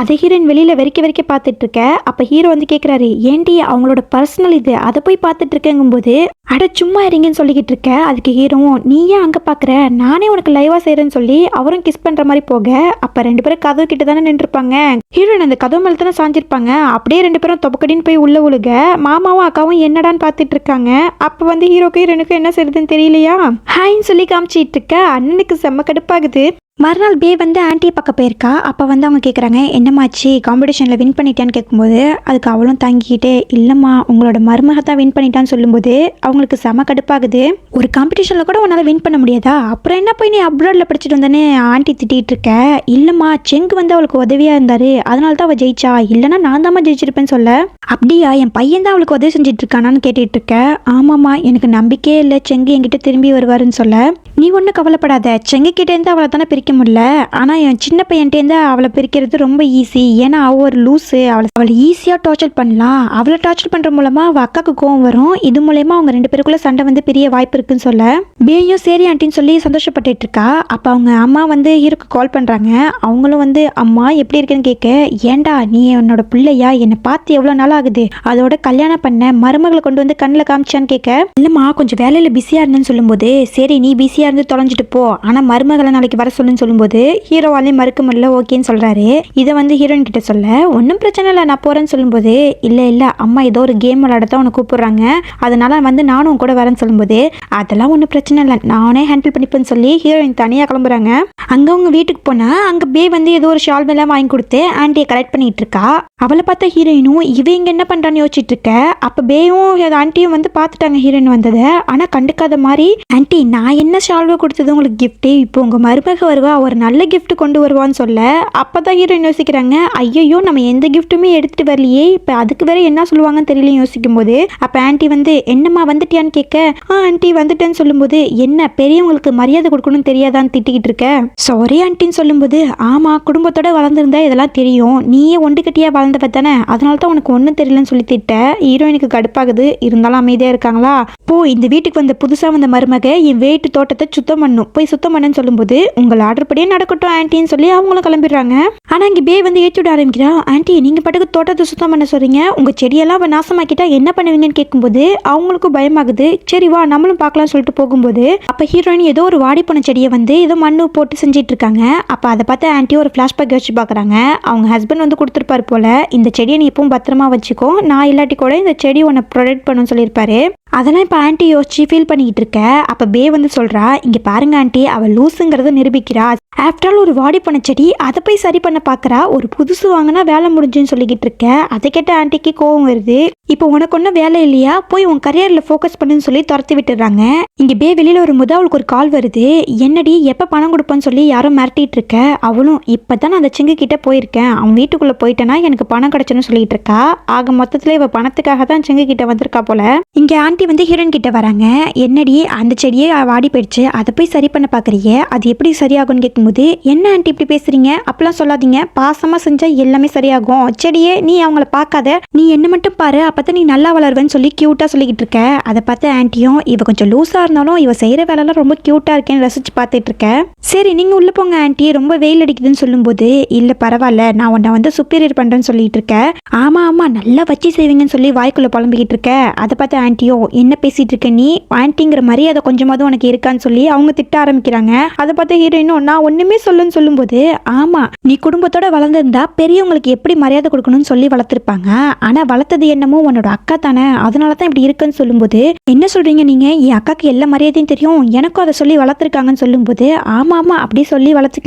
Speaker 1: அதை ஹீரோயின் வெளியில வெறிக்க பார்த்துட்டு இருக்க. அப்ப ஹீரோ வந்து கேட்கிறாரு, ஏன்டி அவங்களோட பர்சனல் இது, அதை போய் பார்த்துட்டு இருக்கேங்கும் போது, அட சும்மா இருங்கன்னு சொல்லிக்கிட்டு இருக்க. அதுக்கு ஹீரோவும், நீ ஏன் அங்க பாக்குற, நானே உனக்கு லைவா செய்யறேன்னு சொல்லி அவரும் கிஸ் பண்ற மாதிரி போக. அப்ப ரெண்டு பேரும் கதவு கிட்ட தானே நின்று இருப்பாங்க. ஹீரோயின் அந்த கதவு மேல தானே சாஞ்சிருப்பாங்க. அப்படியே ரெண்டு பேரும் தொப்பக்கடின்னு போய் உள்ள உழுக. மாமாவும் அக்காவும் என்னடான்னு பார்த்துட்டு இருக்காங்க. அப்ப வந்து ஹீரோக்கு ஹீரோனுக்கு என்ன செய்யுதுன்னு தெரியலையா, ஹாய்ன்னு சொல்லி காமிச்சிட்டு இருக்க. அண்ணனுக்கு செம்ம கடுப்பாகுது. மறுநாள் வந்து ஆன்ட்டியை பார்க்க போயிருக்கா. அப்போ வந்து அவங்க கேட்குறாங்க, என்னமாச்சு காம்படிஷனில் வின் பண்ணிட்டான்னு கேட்கும்போது அதுக்கு அவளும் தாங்கிக்கிட்டே, இல்லைம்மா உங்களோட மருமக தான் வின் பண்ணிட்டான்னு சொல்லும்போது அவங்களுக்கு செம கடுப்பாகுது. ஒரு காம்படிஷனில் கூட உன்னால் வின் பண்ண முடியாதா, அப்புறம் என்ன போய் நீ அப்ராடில் படிச்சுட்டு வந்தானே ஆன்ட்டி திட்டிகிட்டு இருக்க. இல்லைம்மா செங்கு வந்து அவளுக்கு உதவியாக இருந்தார், அதனால தான் அவள் ஜெயிச்சா, இல்லைனா நான் தாம்மா ஜெயிச்சிருப்பேன்னு சொல்ல. அப்படியா, என் பையன் தான் அவளுக்கு உதவி செஞ்சுட்டு இருக்கானான்னு கேட்டுட்டு இருக்க. ஆமாம்மா எனக்கு நம்பிக்கையே இல்லை செங்கு என்கிட்ட திரும்பி வருவாருன்னு சொல்ல. நீ ஒன்றும் கவலைப்படாத, செங்கு கிட்டேருந்து அவளை தானே பிரிக்க முடியல, ஆனால் என் சின்ன பையன்ட்டேருந்து அவளை பிரிக்கிறது ரொம்ப ஈஸி. ஏன்னா அவள் ஒரு லூஸு, அவளை ஈஸியாக டார்ச்சர் பண்ணலாம். அவளை டார்ச்சர் பண்ணுற மூலமாக அவள் அக்காவுக்கு கோவம் வரும், இது மூலயமா அவங்க ரெண்டு பேருக்குள்ள சண்டை வந்து பெரிய வாய்ப்பு இருக்குன்னு சொல்ல. பேயும் சரி ஆண்டின்னு சொல்லி சந்தோஷப்பட்டுட்டு இருக்கா. அப்போ அவங்க அம்மா வந்து ஹீரோக்கு கால் பண்ணுறாங்க. அவங்களும் வந்து, அம்மா எப்படி இருக்குன்னு கேட்க, ஏண்டா நீ என்னோட பிள்ளையா, என்னை பார்த்து எவ்வளோ நாள் ஆகுது, அதோட கல்யாணம் பண்ண மருமகளை கொண்டு வந்து கண்ணில் காமிச்சான்னு கேட்க, இல்லைம்மா கொஞ்சம் வேலையில் பிஸியாக இருந்தேன்னு சொல்லும்போது, சரி நீ பிஸியாக இருந்து தொலைஞ்சிட்டு போ, ஆனால் மருமகளை நாளைக்கு வர சொல்லுன்னு சொல்லும்போது ஹீரோவாலே மறுக்க முடியல, ஓகேன்னு சொல்றாரு. இதை வந்து ஹீரோயின் கிட்ட சொல்ல, ஒன்றும் பிரச்சனை இல்லை நான் போறேன்னு சொல்லும்போது, இல்லை அம்மா ஏதோ ஒரு கேம் விளையாடத்தான் உன்னை கூப்பிடுறாங்க, அதனால வந்து நானும் கூட வரேன்னு சொல்லும்போது, அதெல்லாம் ஒன்றும் பிரச்சனை இல்லை நானே ஹேண்டில் பண்ணிப்பேன்னு சொல்லி ஹீரோயின் தனியாக கிளம்புறாங்க. அங்கே அவங்க வீட்டுக்கு போனா அங்கே வந்து ஏதோ ஒரு ஷால் எல்லாம் வாங்கி கொடுத்து ஆண்டியை கரெக்ட் பண்ணிட்டு இருக்கா. அவளை பார்த்த ஹீரோயினும் இவ இங்க என்ன பண்றான்னு யோசிச்சுட்டு இருக்க. அப்ப பேயும் ஆண்டியும் வந்து பார்த்துட்டாங்க ஹீரோயின் வந்ததை. ஆனா கண்டுக்காத மாதிரி, ஆண்டி நான் என்ன ஷால்வை கொடுத்தது உங்களுக்கு கிஃப்ட், இப்போ உங்க மருமக வருவா ஒரு நல்ல கிஃப்ட் கொண்டு வருவான்னு சொல்ல. அப்பதான் ஹீரோயின் யோசிக்கிறாங்க, ஐயோ நம்ம எந்த கிஃப்ட்டுமே எடுத்துட்டு வரலையே, இப்ப அதுக்கு வேற என்ன சொல்லுவாங்கன்னு தெரியல யோசிக்கும் போது, அப்ப ஆண்டி வந்து, என்னம்மா வந்துட்டியான்னு கேட்க, ஆண்டி வந்துட்டேன்னு சொல்லும்போது, என்ன பெரியவங்களுக்கு மரியாதை கொடுக்கணும்னு தெரியாதான்னு திட்டிக்கிட்டு இருக்க. சாரி ஆண்டின்னு சொல்லும்போது, ஆமா குடும்பத்தோட வளர்ந்துருந்தா இதெல்லாம் தெரியும், நீயே ஒண்டு கட்டியா வளர்ந்தவ தானே, அதனால தான் உனக்கு ஒன்றும் தெரியலன்னு சொல்லி திட்ட. ஹீரோயினுக்கு கடுப்பாகுது, இருந்தாலும் அமைதியா இருக்காங்களா. போ இந்த வீட்டுக்கு வந்த புதுசா வந்த மருமக என் வீட்டு தோட்டத்தை சுத்தம் பண்ணும், போய் சுத்தம் பண்ணுன்னு சொல்லும்போது, உங்களை ஆர்டர் படியே நடக்கட்டும் ஆண்டின்னு சொல்லி அவங்களும் கிளம்பிடுறாங்க. ஆனா இங்க பே வந்து ஏற்றி விட ஆரம்பிக்கிறா. ஆண்டி நீங்க பாட்டுக்கு தோட்டத்தை சுத்தம் பண்ண சொல்றீங்க, உங்க செடியெல்லாம் நாசமாக்கிட்டா என்ன பண்ணுவீங்கன்னு கேட்கும்போது அவங்களுக்கும் பயமாகுது. சரி வா நம்மளும் பார்க்கலாம் சொல்லிட்டு போகும்போது, அப்ப ஹீரோயின் ஏதோ ஒரு வாடி போன செடியை வந்து ஏதோ மண்ணு போட்டு செஞ்சிட்டு இருக்காங்க. அப்ப அதை பார்த்து ஆண்டி ஒரு பிளாஷ்பேக் வச்சு பாக்குறாங்க. அவங்க ஹஸ்பண்ட் வந்து கொடுத்துருப்பாரு போல, இந்த செடியை நீ எப்பவும் பத்திரமா வச்சுக்கோ, நான் இல்லாட்டி கூட இந்த செடி உன்னை ப்ரொடெக்ட் பண்ணுன்னு சொல்லியிருப்பாரு. அதெல்லாம் இப்போ ஆண்டி யோசிச்சு ஃபீல் பண்ணிக்கிட்டு இருக்க. அப்போ பே வந்து சொல்கிறா, இங்கே பாருங்க ஆண்டி அவள் லூஸுங்கிறத நிரூபிக்கிறா. ஆஃப்டர் ஆல் ஒரு வாடி பண்ண செடி அதை போய் சரி பண்ண பார்க்குறா, ஒரு புதுசு வாங்கினா வேலை முடிஞ்சுன்னு சொல்லிக்கிட்டு இருக்க. அதை கேட்ட ஆண்டிக்கு கோவம் வருது. இப்போ உனக்கு ஒன்றும் வேலை இல்லையா, போய் உன் கரியரில் ஃபோக்கஸ் பண்ணுன்னு சொல்லி துரத்தி விட்டுறாங்க. இங்கே பே வெளியில் வரும்போது அவளுக்கு ஒரு கால் வருது. என்னடி எப்போ பணம் கொடுப்பேன்னு சொல்லி யாரோ மிரட்டிட்டு இருக்க. அவளும் இப்போ தான் நான் அந்த சிங்கு கிட்டே போயிருக்கேன், அவன் வீட்டுக்குள்ளே போயிட்டேன்னா எனக்கு பணம் கிடைச்சுன்னு சொல்லிட்டு இருக்கா. ஆக மொத்தத்தில் இவ பணத்துக்காக தான் சிங்கு கிட்ட வந்திருக்கா போல. இங்கே ஆண்டி ஆன்ட்டி வந்து ஹீரோயின் கிட்ட வராங்க. என்னடி அந்த செடியே வாடி போயிடுச்சு, அதை போய் சரி பண்ண பாக்குறீங்க, அது எப்படி சரியாகும்னு கேட்கும்போது, என்ன ஆன்ட்டி இப்படி பேசுறீங்க, அப்பெல்லாம் சொல்லாதீங்க, பாசமா செஞ்சா எல்லாமே சரியாகும், செடியே நீ அவங்கள பார்க்காத, நீ என்ன மட்டும் பாரு, அப்பதான் நீ நல்லா வளருவேன்னு சொல்லி கியூட்டா சொல்லிக்கிட்டு இருக்க. அதை பார்த்து ஆன்ட்டியும், இவ கொஞ்சம் லூஸா இருந்தாலும் இவ செய்யற வேலைலாம் ரொம்ப கியூட்டா இருக்கேன்னு ரசிச்சு பார்த்துட்டு இருக்க. சரி நீங்க உள்ள போங்க ஆன்ட்டி, ரொம்ப வெயில் அடிக்குதுன்னு சொல்லும்போது, இல்ல பரவாயில்ல, நான் உன்னை வந்து சுப்பீரியர் பண்றேன்னு சொல்லிட்டு இருக்கேன். ஆமா ஆமா நல்லா வச்சு செய்வீங்கன்னு சொல்லி வாய்க்குள்ள புலம்பிக்கிட்டு இருக்க. அதை பார்த்து ஆன்ட்டியும், என்ன பேசிட்டு இருக்க நீ, ஆன்ட்டிங்கிற மரியாதை கொஞ்சமாவது உனக்கு இருக்கான்னு சொல்லி அவங்க திட்ட ஆரம்பிக்கிறாங்க. அதை பார்த்து ஹீரோயினும், நான் ஒண்ணுமே சொல்லுன்னு சொல்லும்போது, ஆமா நீ குடும்பத்தோட வளர்ந்துருந்தா பெரியவங்களுக்கு எப்படி மரியாதை கொடுக்கணும்னு சொல்லி வளர்த்துருப்பாங்க, ஆனா வளர்த்தது என்னமோ உன்னோட அக்கா தானே, அதனாலதான் இப்படி இருக்குன்னு சொல்லும்போது, என்ன சொல்றீங்க நீங்க, என் அக்காக்கு எல்லா மரியாதையும் தெரியும், எனக்கும் அதை சொல்லி வளர்த்துருக்காங்கன்னு சொல்லும்போது, ஆமா ஆமா அப்படி சொல்லி வளர்த்து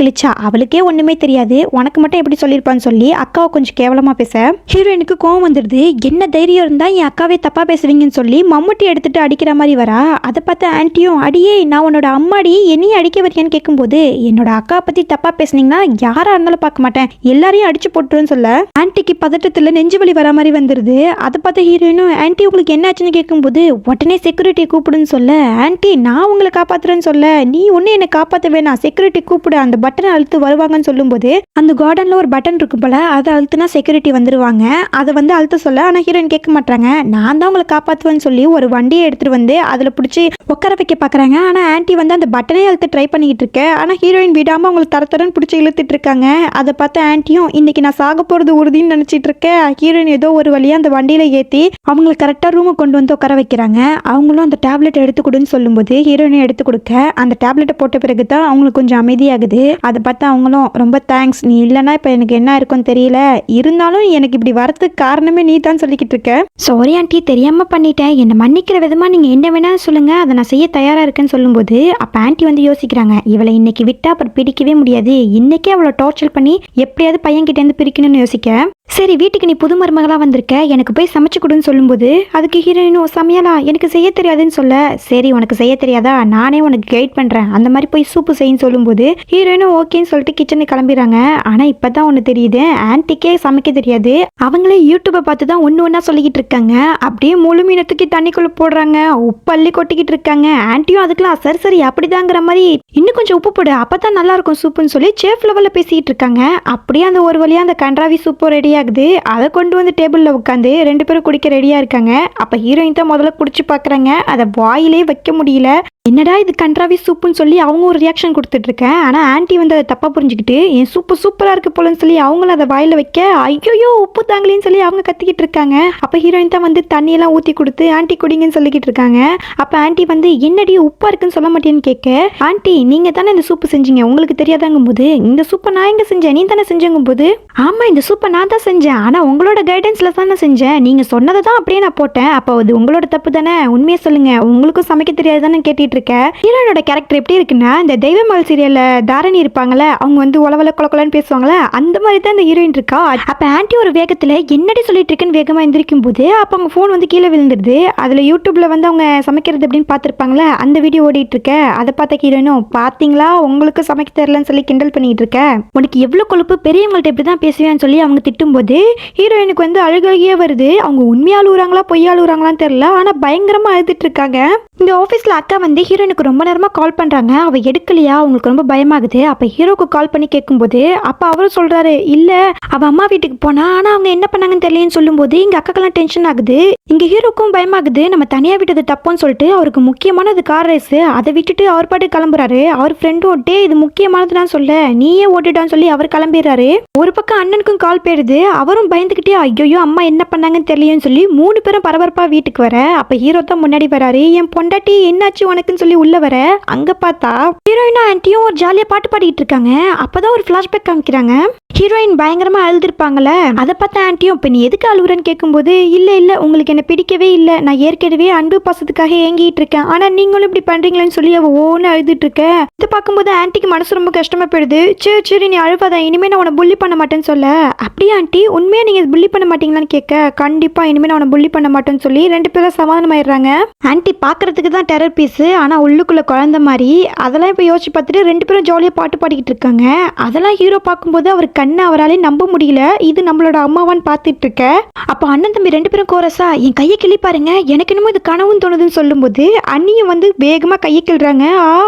Speaker 1: கிழிச்சா, அவளுக்கே ஒண்ணுமே தெரியாது, உனக்கு மட்டும் எப்படி சொல்லியிருப்பான்னு சொல்லி அக்காவை கொஞ்சம் கேவலமா பேச ஹீரோயினுக்கு கோவம் வந்துடுது. என்ன தைரியம் இருந்தா என் அக்காவே தப்பா பேசுவீங்கன்னு சொல்லி மம்முட்டி எடுத்துட்டு அடிக்கிற மாதிரி வரா. அதை பார்த்து ஆன்ட்டியும், அடியே நான் உன்னோட அம்மாடி, என்னையும் அடிக்க வரியான்னு கேட்கும்போது, என்னோட அக்கா பத்தி தப்பா பேசுனீங்கன்னா யாரா இருந்தாலும் பார்க்க மாட்டேன், எல்லாரையும் அடிச்சு போட்டுருன்னு சொல்ல ஆன்ட்டிக்கு பதட்டத்துல நெஞ்சு வலி வர மாதிரி வந்துருது. அதை பார்த்து ஹீரோயினும், ஆன்ட்டி உங்களுக்கு என்ன ஆச்சுன்னு கேட்கும்போது, உடனே செக்யூரிட்டியை கூப்பிடுன்னு சொல்ல, ஆன்ட்டி நான் உங்களை காப்பாத்துறேன்னு சொல்ல, நீ ஒண்ணு என்னை காப்பாற்ற வேணாம், செக்யூரிட்டி கூப்பிடு, அந்த பட்டனை அழுத்து வருவாங்கன்னு சொல்லும்போது, அந்த கார்டன்ல ஒரு பட்டன் இருக்கு போல, அதை அழுத்துனா செக்யூரிட்டி வந்துருவாங்க. அதை வந்து அழுத்த சொல்ல, ஆனா ஹீரோயின் கேட்க மாட்டாங்க, நான் தான் உங்களை காப்பாத்துவேன்னு சொல்லி ஒரு வண்டியை எடுத்துட்டு வந்து அதுல பிடிச்சி உட்கார வைக்க பாக்குறாங்க. ஆனா ஆன்ட்டி வந்து அந்த பட்டனே அழுத்த ட்ரை பண்ணிக்கிட்டு இருக்க. ஆனா ஹீரோயின் விடாம அவங்களை தரத்தரன்னு பிடிச்சி இழுத்துட்டு இருக்காங்க. அதை பார்த்து ஆன்ட்டியும், இன்னைக்கு நான் சாக போறது உறுதின்னு நினைச்சிட்டு இருக்கேன். ஹீரோயின் ஏதோ ஒரு வழியா அந்த வண்டியில ஏத்தி அவங்களை கரெக்டா ரூமை கொண்டு வந்து உட்கார வைக்கிறாங்க. அவங்களும் அந்த டேப்லெட் எடுத்து கொடுன்னு சொல்லும்போது ஹீரோயினை எடுத்து கொடுக்க, அந்த டேப்லெட்டை போட்ட பிறகுதான் அவங்களுக்கு கொஞ்சம் அமைதியாகுது. அதை பார்த்து அவங்களும், ரொம்ப தேங்க்ஸ், நீ இல்லைன்னா இப்ப எனக்கு என்ன இருக்கும்னு தெரியல, இருந்தாலும் எனக்கு இப்படி வரதுக்கு காரணமே நீ தான் சொல்லிக்கிட்டு இருக்க. சாரி ஆன்ட்டி, தெரியாம பண்ணிட்டேன், என்னை மன்னிக்கிற விதமா நீங்க என்ன வேணாலும் சொல்லுங்க, அதை நான் செய்ய தயாரா இருக்கேன்னு சொல்லும்போது, அப்ப ஆன்ட்டி வந்து யோசிக்கிறாங்க, இவளை இன்னைக்கு விட்டா அப்புறம் பிடிக்கவே முடியாது, இன்னைக்கே அவளை டார்ச்சர் பண்ணி எப்படியாவது பையன் கிட்ட இருந்து பிரிக்கணும்னு யோசிக்க, சரி வீட்டுக்கு நீ புது மருமகளா வந்திருக்க, எனக்கு போய் சமைச்சு கொடுன்னு சொல்லும்போது, அதுக்கு ஹீரோயினும், சமையலா எனக்கு செய்ய தெரியாதுன்னு சொல்ல, சரி உனக்கு செய்ய தெரியாதா, நானே உனக்கு கைட் பண்றேன், அந்த மாதிரி போய் சூப்பு செய்யன்னு சொல்லும்போது ஹீரோயினும் ஓகேன்னு சொல்லிட்டு கிச்சனுக்கு கிளம்பிடுறாங்க. ஆனா இப்பதான் ஒண்ணு தெரியுது, ஆன்ட்டிக்கே சமைக்க தெரியாது, அவங்களே யூடியூப்பை பார்த்து தான் ஒன்று ஒன்றா சொல்லிக்கிட்டு இருக்காங்க. அப்படியே முழு மீனத்துக்கு தண்ணிக்குள்ள போடுறாங்க, உப்பு அள்ளி கொட்டிக்கிட்டு இருக்காங்க. ஆன்ட்டியும் அதுக்கெல்லாம் சரி சரி அப்படிதாங்கிற மாதிரி, இன்னும் கொஞ்சம் உப்பு போடு அப்பதான் நல்லா இருக்கும் சூப்புன்னு சொல்லி சேஃப் லெவல்ல பேசிக்கிட்டு இருக்காங்க. அப்படியே அந்த ஒரு வழியா அந்த கன்றாவி சூப்பு ரெடி ஆகுது. அதை கொண்டு வந்து டேபிள்ல உட்காந்து ரெண்டு பேரும் குடிக்க ரெடியா இருக்காங்க. அப்ப ஹீரோயின் தான் முதல்ல குடிச்சு பாக்குறாங்க. அதை வாயிலே வைக்க முடியல. என்னடா இது கன்றாவி சூப்புன்னு சொல்லி அவங்க ஒரு ரியாக்ஷன் கொடுத்துட்டு இருக்கேன். ஆனா ஆன்ட்டி வந்து அதை தப்பா புரிஞ்சுக்கிட்டு, என் சூப்பு சூப்பரா இருக்கு போலன்னு சொல்லி அவங்களும் அதை வாயில வைக்க, ஐயோ உப்பு தாங்கலின்னு சொல்லி அவங்க கத்திக்கிட்டு இருக்காங்க. அப்ப ஹீரோயின் தான் வந்து தண்ணியெல்லாம் ஊத்தி கொடுத்து ஆன்ட்டி குடிங்கன்னு சொல்லிக்கிட்டு இருக்காங்க. அப்ப ஆன்ட்டி வந்து, என்னடி உப்பா இருக்குன்னு சொல்ல மாட்டேன்னு கேட்க, ஆன்ட்டி நீங்க தானே இந்த சூப்பு செஞ்சீங்க, உங்களுக்கு தெரியாதாங்கும் போது, இந்த சூப்பை நான் எங்க செஞ்சேன், நீ தானே செஞ்சங்கும் போது, ஆமா இந்த சூப்பை நான் தான் செஞ்சேன், ஆனா உங்களோட கைடன்ஸ்ல தானே செஞ்சேன், நீங்க சொன்னதை தான் அப்படியே நான் போட்டேன், அப்போ அது உங்களோட தப்பு தானே, உண்மையை சொல்லுங்க, உங்களுக்கும் சமைக்க தெரியாதுன்னு கேட்டுட்டு இருக்க. ஹீரோனோட கேரக்டர் எப்படி இருக்குன்னா, இந்த தெய்வமால் சீரியல்ல தாரணி இருப்பாங்கல்ல, அவங்க வந்து உளவல கொலன்னு பேசுவாங்கல்ல, அந்த மாதிரி தான் இந்த ஹீரோயின் இருக்கா. அப்ப ஆன்ட்டி ஒரு வேகத்துல என்னடி சொல்லிட்டு இருக்குன்னு வேகமா எந்திரிக்கும் போது, அப்ப அவங்க போன் வந்து கீழே விழுந்துருது. அதுல யூடியூப்ல வந்து அவங்க சமைக்கிறது அப்படின்னு பார்த்திருப்பாங்களே, அந்த வீடியோ ஓடிட்டு இருக்க. அதை பார்த்த ஹீரோயினும், பாத்தீங்களா உங்களுக்கு சமைக்க தெரியலன்னு சொல்லி கிண்டல் பண்ணிட்டு இருக்க, உனக்கு எவ்வளவு கொழுப்பு, பெரியவங்கள்ட்ட இப்படிதான் பேசுவேன்னு சொல்லி அவங்க திட்டும் போது ஹீரோயினுக்கு வந்து அழுகையே வருது. அவங்க உண்மையா அழுகுறாங்களா பொய்யா அழுகுறாங்களான்னு தெரியல, ஆனா பயங்கரமா அழுதுட்டு இருக்காங்க. இந்த ஆஃபீஸில் அக்கா வந்து ஹீரோயினுக்கு ரொம்ப நேரமாக கால் பண்ணுறாங்க, அவள் எடுக்கலையா, அவங்களுக்கு ரொம்ப பயமாகுது. அப்போ ஹீரோக்கு கால் பண்ணி கேட்கும்போது அப்போ அவரும் சொல்கிறாரு, இல்லை அவள் அம்மா வீட்டுக்கு போனா, ஆனால் அவங்க என்ன பண்ணாங்கன்னு தெரியலன்னு சொல்லும்போது இங்கே அக்காக்கெல்லாம் டென்ஷன் ஆகுது. இங்கே ஹீரோக்கும் பயமாகுது, நம்ம தனியாக விட்டது தப்புன்னு சொல்லிட்டு அவருக்கு முக்கியமானது கார் ரேஸ், அதை விட்டுட்டு அவர் பாட்டு கிளம்புறாரு. அவர் ஃப்ரெண்டும், டே இது முக்கியமானதுதான் சொல்ல, நீயே ஓட்டிட்டான்னு சொல்லி அவர் கிளம்பிடுறாரு. ஒரு பக்கம் அண்ணனுக்கும் கால் போயிடுது. அவரும் பயந்துக்கிட்டே, ஐயோ அம்மா என்ன பண்ணாங்கன்னு தெரியலன்னு சொல்லி 3 பேரும் பரபரப்பாக வீட்டுக்கு வர, அப்போ ஹீரோ தான் முன்னாடி வராரு. என் பொண்டாட்டி என்னாச்சு உனக்குன்னு சொல்லி உள்ள வர, அங்க பார்த்தா ஹீரோயினா ஆன்ட்டியும் ஒரு ஜாலியா பாட்டு பாடிட்டு இருக்காங்க. அப்பதான் ஒரு பிளாஷ்பேக் காமிக்கிறாங்க. ஹீரோயின் பயங்கரமா அழுதுருப்பாங்கல்ல, அதை பார்த்த ஆன்ட்டியும், இப்ப நீ எதுக்கு அழுகுறன்னு கேட்கும்போது, இல்ல இல்ல உங்களுக்கு என்ன பிடிக்கவே இல்லை, நான் ஏற்கனவே அன்பு பாசத்துக்காக ஏங்கிட்டு இருக்கேன், ஆனா நீங்களும் இப்படி பண்றீங்களேன்னு சொல்லி அவ ஓன்னு அழுதுட்டு இருக்க. இதை பார்க்கும்போது ஆன்ட்டிக்கு மனசு ரொம்ப கஷ்டமா போயிடுது. சரி சரி நீ அழுவாத, இனிமே நான் உன்னை புள்ளி பண்ண மாட்டேன்னு சொல்ல, அப்படியே ஆன்ட்டி ஆண்டி உண்மையா நீங்க புள்ளி பண்ண மாட்டீங்களான்னு கேட்க, கண்டிப்பா இனிமே நான் உன்னை புள்ளி பண்ண மாட்டேன்னு சொல்லி 2 பேரும் சமாதானம் ஆயிடுறாங்க. ஆண்டி பாக்குறதுக்கு தான் டெரர் பீஸ், ஆனா உள்ளுக்குள்ள குழந்தை மாதிரி. அதெல்லாம் இப்ப யோசிச்சு பார்த்துட்டு 2 பேரும் ஜாலியா பாட்டு பாடிக்கிட்டு இருக்காங்க. அதெல்லாம் ஹீரோ பார்க்கும்போது அவர் கண்ணை அவராலே நம்ப முடியல, இது நம்மளோட அம்மாவான்னு பார்த்துட்டு இருக்க. அப்ப அண்ணன் தம்பி 2 பேரும் கோரஸா என் கையை கிள்ளி பாருங்க, எனக்கு என்னமோ இது கனவுன்னு தோணுதுன்னு சொல்லும்போது அண்ணியும் வந்து வேகமா கையை கிள்றாங்க.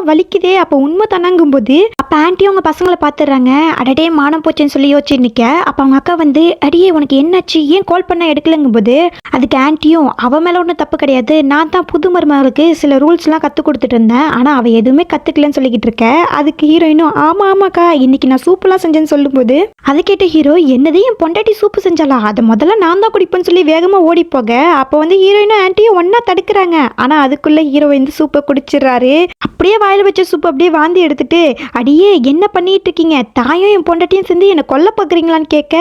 Speaker 1: வலிக்குதே. அப்ப உண்மை தானாங்கும் போது அப்ப ஆண்டி அவங்க பசங்களை பாத்துறாங்க. அடடே மானம் போச்சேன்னு சொல்லி யோசிச்சு நிக்க, அப்ப அவங்க அக்கா வந்து அடியே உனக்கு என்னாச்சு, ஏன் கால் பண்ண எடுக்கலங்கும் போது அதுக்கு ஆன்ட்டியும் அவ மேல ஒன்றும் தப்பு கிடையாது, நான் தான் புது மருமகளுக்கு சில ரூல்ஸ் எல்லாம் கத்து கொடுத்துட்டு இருந்தேன், ஆனா அவ எதுவுமே கத்துக்கலன்னு சொல்லிக்கிட்டு இருக்க. அதுக்கு ஹீரோயினும் ஆமா ஆமாக்கா இன்னைக்கு நான் சூப்பெல்லாம் செஞ்சேன்னு சொல்லும் போது அதை கேட்ட ஹீரோ என்னது என் பொண்டாட்டி சூப்பு செஞ்சாலா, அதை முதல்ல நான் தான் குடிப்பேன்னு சொல்லி வேகமா ஓடி போக, அப்ப வந்து ஹீரோயினும் ஆன்ட்டியும் ஒன்னா தடுக்கிறாங்க. ஆனா அதுக்குள்ள ஹீரோ வந்து சூப்பை குடிச்சிடறாரு. அப்படியே வாயில வச்ச சூப் அப்படியே வாந்தி எடுத்துட்டு அடியே என்ன பண்ணிட்டு இருக்கீங்க, தாயும் என் பொண்டாட்டியும் சேர்ந்து என்ன கொல்ல பாக்குறீங்களான்னு கேட்க,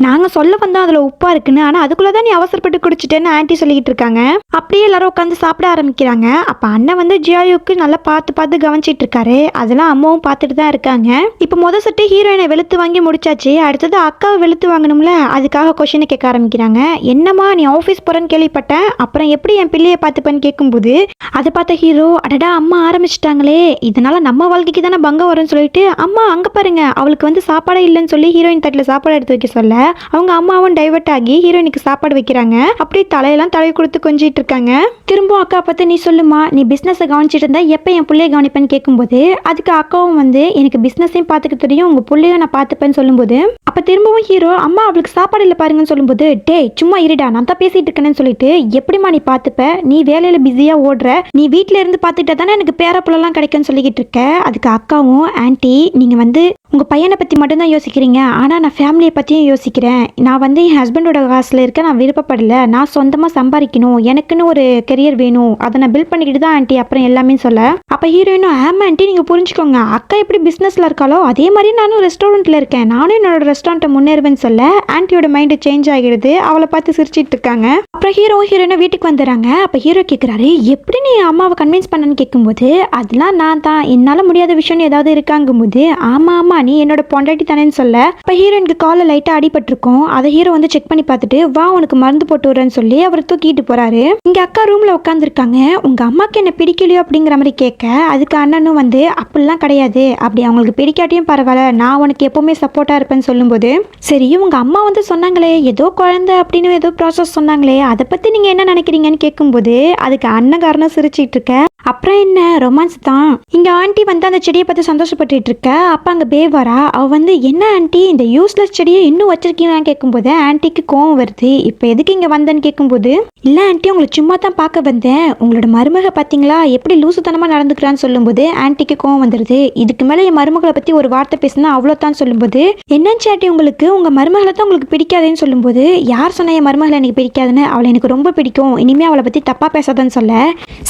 Speaker 1: நாங்க சொல்ல வந்தோம் அதுல உப்பா இருக்குன்னு, ஆனா அதுக்குள்ளதான் நீ அவசரப்பட்டு குடிச்சிட்டேன்னு ஆன்ட்டி சொல்லிக்கிட்டு இருக்காங்க. அப்படியே எல்லாரும் உட்காந்து சாப்பிட ஆரம்பிக்கிறாங்க. அப்ப அண்ணன் வந்து ஜியாயுக்கு நல்லா பார்த்து பார்த்து கவனிச்சிட்டு இருக்காரு. அதெல்லாம் அம்மாவும் பார்த்துட்டு தான் இருக்காங்க. இப்ப முத சட்டு ஹீரோயினை வெளுத்து வாங்கி முடிச்சாச்சு, அடுத்தது அக்காவை வெளுத்து வாங்கணும்ல, அதுக்காக கொஸ்டினை கேட்க ஆரம்பிக்கிறாங்க. என்னம்மா நீ ஆஃபீஸ் போறேன்னு கேள்விப்பட்டேன், அப்புறம் எப்படி என் பிள்ளையை பார்த்துப்பேன்னு கேட்கும்போது அதை பார்த்த ஹீரோ அடடா அம்மா ஆரம்பிச்சிட்டாங்களே, இதனால நம்ம வாழ்க்கைக்கு தானே பங்கம் வரும்னு சொல்லிட்டு அம்மா அங்க பாருங்க அவளுக்கு வந்து சாப்பாடே இல்லைன்னு சொல்லி ஹீரோயின் தட்டில் சாப்பாடு எடுத்து வைக்க சொல்ல அவங்க அம்மாவும் டைவர்ட் ஆகி ஹீரோயினுக்கு சாப்பாடு வைக்கிறாங்க. அப்படியே தலையெல்லாம் தடவி கொடுத்து கொஞ்சிட்டு இருக்காங்க. திரும்ப அக்கா பார்த்து நீ சொல்லுமா, நீ பிசினஸை கவனிச்சிட்டு இருந்தா எப்ப என் பிள்ளைய கவனிப்பேன்னு கேட்கும்போது அதுக்கு அக்காவும் வந்து எனக்கு பிசினஸையும் பார்த்துக்க தெரியும், உங்க பிள்ளையும் நான் பார்த்துப்பேன்னு சொல்லும்போது அப்ப திரும்பவும் ஹீரோ அம்மா அவளுக்கு சாப்பாடு இல்லை பாருங்கன்னு சொல்லும்போது டே சும்மா இருடா நான் தான் பேசிட்டு இருக்கேன்னு சொல்லிட்டு எப்படிமா நீ பார்த்துப்ப, நீ வேலையில பிஸியா ஓடுற, நீ வீட்டுல இருந்து பார்த்துட்டா தானே எனக்கு பேரப்புள்ளலாம் கிடைக்கும்னு சொல்லிக்கிட்டு இருக்க. அதுக்கு அக்காவும் ஆன்ட்டி நீங்க வந்து உங்க பையனை பத்தி மட்டும்தான் யோசிக்கிறீங்க, ஆனா நான் ஃபேமிலியை பத்தியும் யோசிக்கிறேன், நான் வந்து என் ஹஸ்பண்டோட காசுல இருக்க நான் விருப்பப்படல, நான் சொந்தமா சம்பாதிக்கணும், எனக்குன்னு ஒரு கெரியர் வேணும், அதை நான் பில்ட் பண்ணிக்கிட்டு தான் ஆன்ட்டி அப்புறம் எல்லாமே சொல்ல. அப்ப ஹீரோயினும் ஆமா ஆன்ட்டி நீங்க புரிஞ்சுக்கோங்க, அக்கா எப்படி பிசினஸ்ல இருக்காளோ அதே மாதிரி நானும் ரெஸ்டாரண்ட்ல இருக்கேன், நானும் என்னோட ரெஸ்டாரண்ட்டை முன்னேறுவேன்னு சொல்ல ஆன்ட்டியோட மைண்ட் சேஞ்ச் ஆகிடுது. அவளை பார்த்து சிரிச்சிட்டு இருக்காங்க. அப்புறம் ஹீரோ ஹீரோயினும் வீட்டுக்கு வந்துடுறாங்க. அப்ப ஹீரோ கேட்கிறாரு எப்படி நீ அம்மாவை கன்வின்ஸ் பண்ணன்னு கேட்கும்போது அதெல்லாம் நான் தான், என்னால முடியாத விஷயம் ஏதாவது இருக்காங்கும் போது ஆமா ஆமா நீ என்னோட பொண்டாட்டி தானேன்னு சொல்ல. அப்ப ஹீரோயினுக்கு கால லைட்டா அடிபட்டிருக்கும். அதை ஹீரோ வந்து செக் பண்ணி பார்த்துட்டு வா உனக்கு மருந்து போட்டு விடுறேன்னு சொல்லி அவர் தூக்கிட்டு போறாரு. இங்க அக்கா ரூம்ல உட்காந்துருக்காங்க. உங்க அம்மாக்கு என்ன பிடிக்கலையோ அப்படிங்கிற மாதிரி கேட்க அதுக்கு அண்ணனும் வந்து அப்படிலாம் கிடையாது, அப்படி அவங்களுக்கு பிடிக்காட்டியும் பரவாயில்ல, நான் உனக்கு எப்பவுமே சப்போர்ட்டா இருப்பேன்னு சொல்லும்போது சரி உங்க அம்மா வந்து சொன்னாங்களே ஏதோ குழந்தை அப்படின்னு ஏதோ ப்ராசஸ் சொன்னாங்களே அதை பத்தி நீங்க என்ன நினைக்கிறீங்கன்னு கேட்கும்போது அதுக்கு அண்ணன் சிரிச்சிட்டு இருக்க. அப்புறம் என்ன ரொமான்ஸ் தான். இங்க ஆண்டி வந்து அந்த செடியை பார்த்து சந்தோஷப்பட்டு இருக்க. அப்ப அங்க பேவ் வரா. அவ வந்து என்ன ஆண்டி இந்த யூஸ்லெஸ் செடியை இன்னும் வச்சிருக்கீங்களான்னு கேட்கும்போது ஆன்ட்டிக்கு கோவம் வருது. இப்ப எதுக்கு இங்க வந்தேன்னு கேட்கும்போது இல்ல ஆண்டி உங்களை சும்மா தான் பார்க்க வந்தேன், உங்களோட மருமக பாத்தீங்களா எப்படி லூசுத்தனமா நடந்துக்கிறான்னு சொல்லும்போது ஆன்ட்டிக்கு கோவம் வந்துருது. இதுக்கு மேல என் மருமகளை பத்தி ஒரு வார்த்தை பேசினா அவ்வளோதான் சொல்லும்போது என்னன்னு ஆண்டி உங்களுக்கு உங்க மருமகளை தான் உங்களுக்கு பிடிக்காதுன்னு சொல்லும்போது யார் சொன்ன என் மருமகளை எனக்கு பிடிக்காதுன்னு, அவளை எனக்கு ரொம்ப பிடிக்கும், இனிமே அவளை பத்தி தப்பா பேசாதன்னு சொல்ல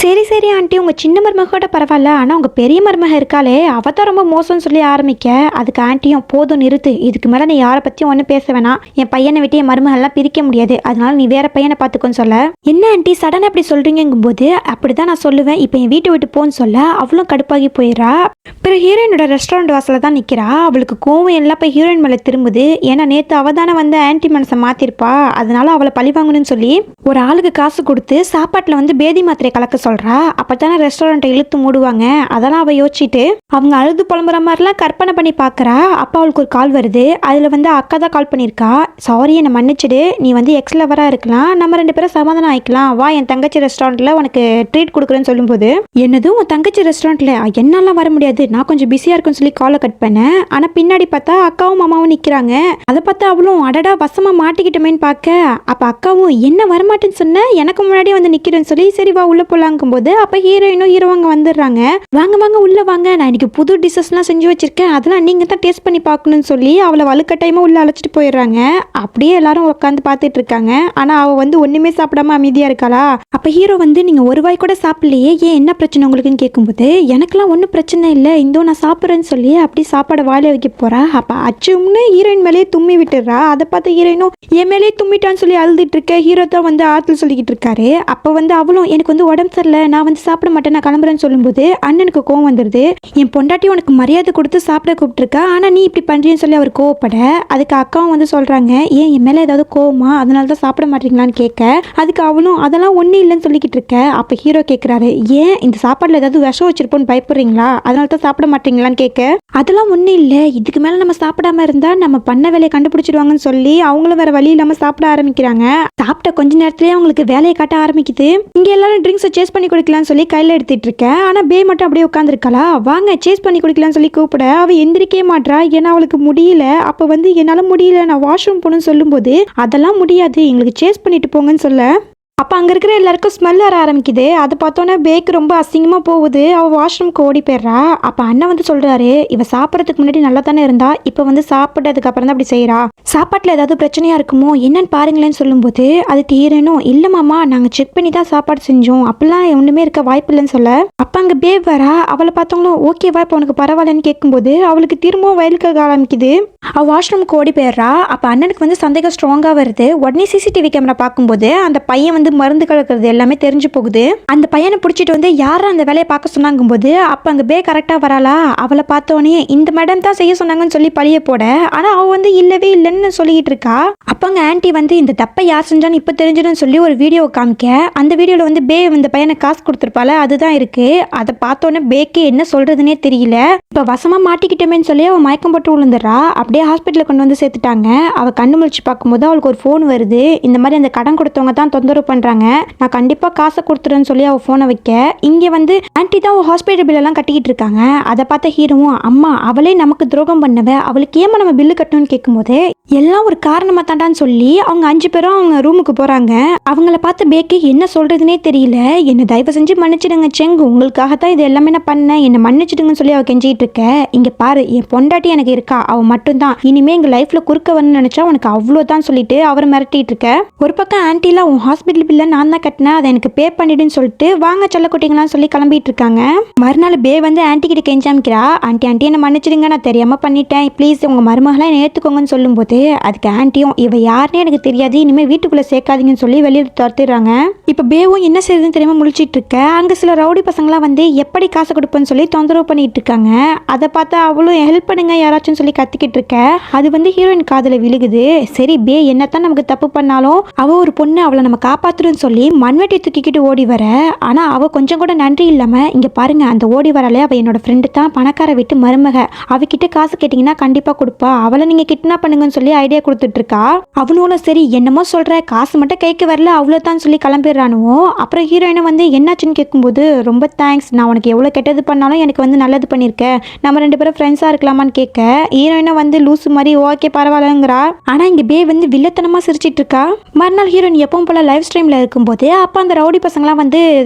Speaker 1: சரி சரி ஆண்டி உங்க சின்ன மருமகோட பரவாயில்ல, ஆனா உங்க பெரிய மருமக இருக்காளே அவ தான் ரொம்ப மோசம்னு சொல்லி ஆரம்பிக்க அதுக்கு ஆண்டியும் போதும் நிறுத்து, இதுக்கு மேல நீ யாரை பத்தியும் ஒன்னும் பேச வேணாம், என் பையனை விட்டு என் மருமக எல்லாம் பிரிக்க முடியாது, அதனால நீ வேற பையனை பார்த்துக்கோன்னு சொல்ல என்ன ஆண்டி சடனா அப்படி சொல்றீங்கும் போது அப்படிதான் நான் சொல்லுவேன், இப்ப என் வீட்டை விட்டு போன்னு சொல்ல அவளும் கடுப்பாகி போயிடறா. பிறகு ஹீரோயினோட ரெஸ்டாரண்ட் வாசல தான் நிக்கிறா. அவளுக்கு கோவம் எல்லாம் போய் ஹீரோயின் மேல திரும்புது. ஏன்னா நேத்து அவதானே வந்து ஆன்டி மனசை மாத்திருப்பா, அதனால அவளை பழி வாங்கணும்னு சொல்லி ஒரு ஆளுக்கு காசு கொடுத்து சாப்பாட்டுல வந்து பேதி மாத்திரை கலக்க சொல்றா. அப்பதானே ரெஸ்டாரண்ட்டை இழுத்து மூடுவாங்க. அதெல்லாம் அவ யோசிச்சுட்டு அவங்க அழுது புலம்புற மாதிரிலாம் கற்பனை பண்ணி பாக்குறா. அப்ப அவளுக்கு ஒரு கால் வருது. அதுல வந்து அக்கா தான் கால் பண்ணிருக்கா. சாரி என்னை மன்னிச்சிடு, நீ வந்து எக்ஸ் லவரா இருக்கலாம், நம்ம 2 பேரும் சமாதானம் ஆயிக்கலாம், வா என் தங்கச்சி ரெஸ்டாரண்ட்ல உனக்கு ட்ரீட் கொடுக்குறேன்னு சொல்லும்போது என்னதும் உன் தங்கச்சி ரெஸ்டாரண்ட்ல என்னாலாம் வர முடியாது, நான் கொஞ்சம் பிஸியா இருக்குன்னு சொல்லி காலை கட் பண்ணேன். ஆனா பின்னாடி பார்த்தா அக்காவும் மாமாவும் நிக்கிறாங்க. அதை பார்த்தா அவளும் அடடா வசமா மாட்டிக்கிட்டமேன்னு பார்க்க அப்ப அக்காவும் என்ன வரமாட்டேன்னு சொன்ன, எனக்கு முன்னாடி வந்து நிக்கிறேன்னு சொல்லி சரி வா உள்ள போலாங்கும் போது அப்ப ஹீரோயினும் ஹீரோவாங்க வந்துடுறாங்க. வாங்க வாங்க உள்ள வாங்க, நான் இன்னைக்கு புது டிஷஸ்லாம் செஞ்சு வச்சிருக்கேன், அதெல்லாம் நீங்க தான் டேஸ்ட் பண்ணி பார்க்கணும்னு சொல்லி அவளை வலுக்கட்டாயமா உள்ள அழைச்சிட்டு போயிடுறாங்க. அப்படியே எல்லாரும் உட்காந்து பார்த்துட்டு இருக்காங்க. ஆனா அவ வந்து ஒண்ணுமே சாப்பிடாம அமைதியா இருக்காளா. அப்ப ஹீரோ வந்து நீங்க ஒரு வாய் கூட சாப்பிடலையே, ஏன் என்ன பிரச்சனை உங்களுக்குன்னு கேட்கும்போது எனக்கெல்லாம் ஒன்றும் பிரச்சனை இல்லை, இல்லை இந்தோ நான் சாப்பிட்றேன்னு சொல்லி அப்படி சாப்பாடை வாயில வைக்க போறா. அப்போ அச்சும்னு ஹீரோயின் மேலேயே தும்மி விட்டுறா. அதை பார்த்து ஹீரோயினும் என் மேலேயே தும்மிட்டான்னு சொல்லி அழுதுட்டு இருக்க. ஹீரோ தான் வந்து ஆற்றுல சொல்லிக்கிட்டு இருக்காரு. அப்போ வந்து அவளும் எனக்கு வந்து உடம்பு சரியில்லை, நான் வந்து சாப்பிட மாட்டேன், நான் கிளம்புறேன்னு சொல்லும்போது அண்ணனுக்கு கோவம் வந்துடுது. என் பொண்டாட்டி உனக்கு மரியாதை கொடுத்து சாப்பிட கூப்பிட்டுருக்கா, ஆனால் நீ இப்படி பண்ணுறீன்னு சொல்லி அவர் கோவப்பட அதுக்கு அக்காவும் வந்து சொல்கிறாங்க ஏன் என் மேலே ஏதாவது கோவமா, அதனால தான் சாப்பிட மாட்டீங்களான்னு கேட்க அதுக்கு அவளும் அதெல்லாம் ஒன்றும் இல்லைன்னு சொல்லிக்கிட்டு இருக்க. அப்போ ஹீரோ கேட்குறாரு ஏன் இந்த சாப்பாடில் ஏதாவது விஷம் வச்சிருப்போன்னு பயப்படுறீங்களா, அதனால தான் சாப்பிட மாட்டீங்களான்னு கேட்க அதெல்லாம் ஒன்றும் இல்லை, இதுக்கு மேலே நம்ம சாப்பிடாம இருந்தால் நம்ம பண்ண வேலையை கண்டுபிடிச்சிடுவாங்கன்னு சொல்லி அவங்களும் வேற வழி இல்லாமல் சாப்பிட ஆரம்பிக்கிறாங்க. சாப்பிட்ட கொஞ்ச நேரத்திலேயே அவங்களுக்கு வேலையை காட்ட ஆரம்பிக்குது. இங்கே எல்லாரும் ட்ரிங்க்ஸை சேஸ் பண்ணி குடிக்கலாம்னு சொல்லி கையில் எடுத்துட்டு இருக்கேன். ஆனால் பே மட்டும் அப்படியே உட்காந்துருக்கலா. வாங்க சேஸ் பண்ணி குடிக்கலாம்னு சொல்லி கூப்பிட அவள் எந்திரிக்கவே மாட்றா. ஏன்னா அவளுக்கு முடியல. அப்போ வந்து என்னால் முடியல, நான் வாஷ்ரூம் போகணும்னு சொல்லும்போது அதெல்லாம் முடியாது, எங்களுக்கு சேஸ் பண்ணிட்டு போங்கன்னு சொல்ல அப்போ அங்கே இருக்கிற எல்லாருக்கும் ஸ்மெல் வர ஆரம்பிக்குது. அதை பார்த்தோன்னே பேக்கு ரொம்ப அசிங்கமாக போகுது. அவள் வாஷ்ரூம்க்கு ஓடி போயிடுறா. அப்போ அண்ணன் வந்து சொல்கிறாரு இவ சாப்பிட்றதுக்கு முன்னாடி நல்லா தானே இருந்தா, இப்போ வந்து சாப்பிட்டதுக்கு அப்புறம் தான் அப்படி செய்கிறா, சாப்பாட்டில் ஏதாவது பிரச்சனையாக இருக்குமோ என்னன்னு பாருங்களேன்னு சொல்லும்போது அதுக்கு ஹீரோனும் இல்லை மாமா நாங்கள் செக் பண்ணி தான் சாப்பாடு செஞ்சோம், அப்படிலாம் ஒன்றுமே இருக்க வாய்ப்பு இல்லைன்னு சொல்ல அப்போ அங்கே பேப் வரா. அவளை பார்த்தவங்களும் ஓகேவா இப்போ உனக்கு பரவாயில்லன்னு கேட்கும்போது அவளுக்கு திரும்பவும் வயலுக்கு ஆரம்பிக்குது. அவள் வாஷ்ரூமுக்கு ஓடி போயிடுறா. அப்போ அண்ணனுக்கு வந்து சந்தேகம் ஸ்ட்ராங்காக வருது. உடனே சிசிடிவி கேமரா பார்க்கும்போது அந்த பையன் வந்து மருந்து கலக்கிறது எல்லாமே தெரிஞ்சு போகுது. அந்த பையனை பிடிச்சிட்டு வந்து யாரும் அந்த வேலையை பார்க்க சொன்னாங்கும் போது அப்போ அங்கே பே கரெக்டாக வராளா. அவளை பார்த்தோன்னே இந்த மேடம் தான் செய்ய சொன்னாங்கன்னு சொல்லி பழிய போட ஆனால் அவள் வந்து இல்லவே இல்லைன்னு சொல்லிக்கிட்டு இருக்கா. அப்போ அங்கே ஆன்ட்டி வந்து இந்த தப்பை யார் செஞ்சான்னு இப்போ தெரிஞ்சிடும்னு சொல்லி ஒரு வீடியோ காமிக்க அந்த வீடியோவில் வந்து பே இந்த பையனை காசு கொடுத்துருப்பால அதுதான் இருக்கு. அதை பார்த்தோன்னே பேக்கு என்ன சொல்றதுன்னே தெரியல. இப்போ வசமாக மாட்டிக்கிட்டோமேன்னு சொல்லி அவள் மயக்கம் போட்டு விழுந்துடுறா. அப்படியே ஹாஸ்பிட்டலில் கொண்டு வந்து சேர்த்துட்டாங்க. அவள் கண்ணு முழிச்சு பார்க்கும்போது அவளுக்கு ஒரு ஃபோன் வருது. இந்த மாதிரி அந்த கடன் கொடுத்தவங்க தான் தொந்தரவு பண்ணுறாங்க, நான் கண்டிப்பாக காசை கொடுத்துறேன்னு சொல்லி அவள் ஃபோனை வைக்க இங்கே வந்து ஆன்ட்டி தான் ஹாஸ்பிட்டல் பில்லெல்லாம் கட்டிக்கிட்டு இருக்காங்க. அதை பார்த்த ஹீரோவும் அம்மா அவளே நமக்கு துரோகம் பண்ணவ, அவளுக்கு ஏமா நம்ம பில்லு கட்டணும்னு கேட்கும்போது எல்லாம் ஒரு காரணமாக தாண்டான்னு சொல்லி அவங்க 5 பேரும் அவங்க ரூமுக்கு போகிறாங்க. அவங்கள பார்த்து பேக்கு என்ன சொல்கிறதுனே தெரியல. என்னை தயவு செஞ்சு மன்னிச்சிடுங்க செங்கு, உங்களுக்காக தான் இது எல்லாமே நான் பண்ணேன், என்னை மன்னிச்சிடுங்கன்னு சொல்லி அவள் கெஞ்சிக்கிட்டு இருக்க. இங்கே பாரு என் பொண்டாட்டி எனக்கு இருக்கா, அவள் மட்டும்தான், இனிமேல் எங்கள் லைஃப்பில் குறுக்க வரணும்னு நினச்சா உனக்கு அவ்வளோதான் சொல்லிட்டு அவர் மிரட்டிட்டு இருக்க. ஒரு பக்கம் ஆன்ட்டிலாம் உன் ஹாஸ்பிட்டல் பில்லை நான் தான் கட்டினேன், அதை எனக்கு பே பண்ணிடுன்னு சொல்லிட்டு வாங்க செல்லக்குட்டிங்களான்னு சொல்லி கிளம்பிட்டு இருக்காங்க. மறுநாள் பே வந்து ஆன்ட்டி கிட்ட கெஞ்சாமிக்கிறா. ஆன்ட்டி ஆன்ட்டி என்ன மன்னிச்சிடுங்க, நான் தெரியாமல் பண்ணிட்டேன், ப்ளீஸ் உங்கள் மருமகளை ஏற்றுக்கோங்கன்னு சொல்லும்போது அதுக்கு ஆன்ட்டியும் இவ யாருன்னே எனக்கு தெரியாது, இனிமேல் வீட்டுக்குள்ளே சேர்க்காதீங்கன்னு சொல்லி வெளியே துரத்திடுறாங்க. இப்போ பேவும் என்ன செய்யுதுன்னு தெரியாமல் முழிச்சிட்டு இருக்க. அங்கே சில ரவுடி பசங்களாம் வந்து எப்படி காசு கொடுப்பேன்னு சொல்லி தொந்தரவு பண்ணிட்டு இருக்காங்க. அதை பார்த்தா அவளும் ஹெல்ப் பண்ணுங்க யாராச்சும் சொல்லி கத்திக்கிட்டு இருக்க. அது வந்து ஹீரோயின் காதில் விழுகுது. சரி பே என்னத்தான் நமக்கு தப்பு பண்ணாலும் அவள் ஒரு பொண்ணு, அவளை நம்ம காப்பாற்றுன்னு சொல்லி மண்வெட்டி தூக்கிக்கிட்டு ஓடி வர. ஆனால் அவள் கொஞ்சம் கூட நன்றி இல்லாமல் இங்கே பாருங்க அந்த ஓடி வரலே அவள் என்னோட ஃப்ரெண்டு தான், பணக்கார வீட்டு மருமக, அவகிட்ட காசு கேட்டிங்கன்னா கண்டிப்பாக கொடுப்பா, அவளை நீங்கள் கிட்னாப் பண்ணுங்கன்னு சொல்லி ஐடியா கொடுத்துட்டு இருக்கா. அவனும் சரி என்னமோ சொல்கிற, காசு மட்டும் கைக்கு வரல அவ்வளோதான் சொல்லி கிளம்பிடுறானுவோ. அப்புறம் ஹீரோயினை வந்து என்னாச்சுன்னு கேட்கும்போது ரொம்ப தேங்க்ஸ், நான் உனக்கு எவ்வளோ கெட்டது பண்ணாலும் எனக்கு வந்து நல்லது பண்ணியிருக்கேன், நம்ம 2 பேரும் ஃப்ரெண்ட்ஸாக இருக்கலாமான்னு கேட்க ஹீரோயினை வந்து லூசு மாதிரி ஓகே பரவாயில்லங்கிறா. ஆனால் இங்கே பே வந்து வில்லத்தனமாக சிரிச்சிட்டு இருக்கா. மறுநாள் ஹீரோயின் எப்பவும் போல லைவ் ஸ்ட்ரீமில் இருக்கும்போது அப்போ அந்த ரவுடி பசங்களாம் வந்து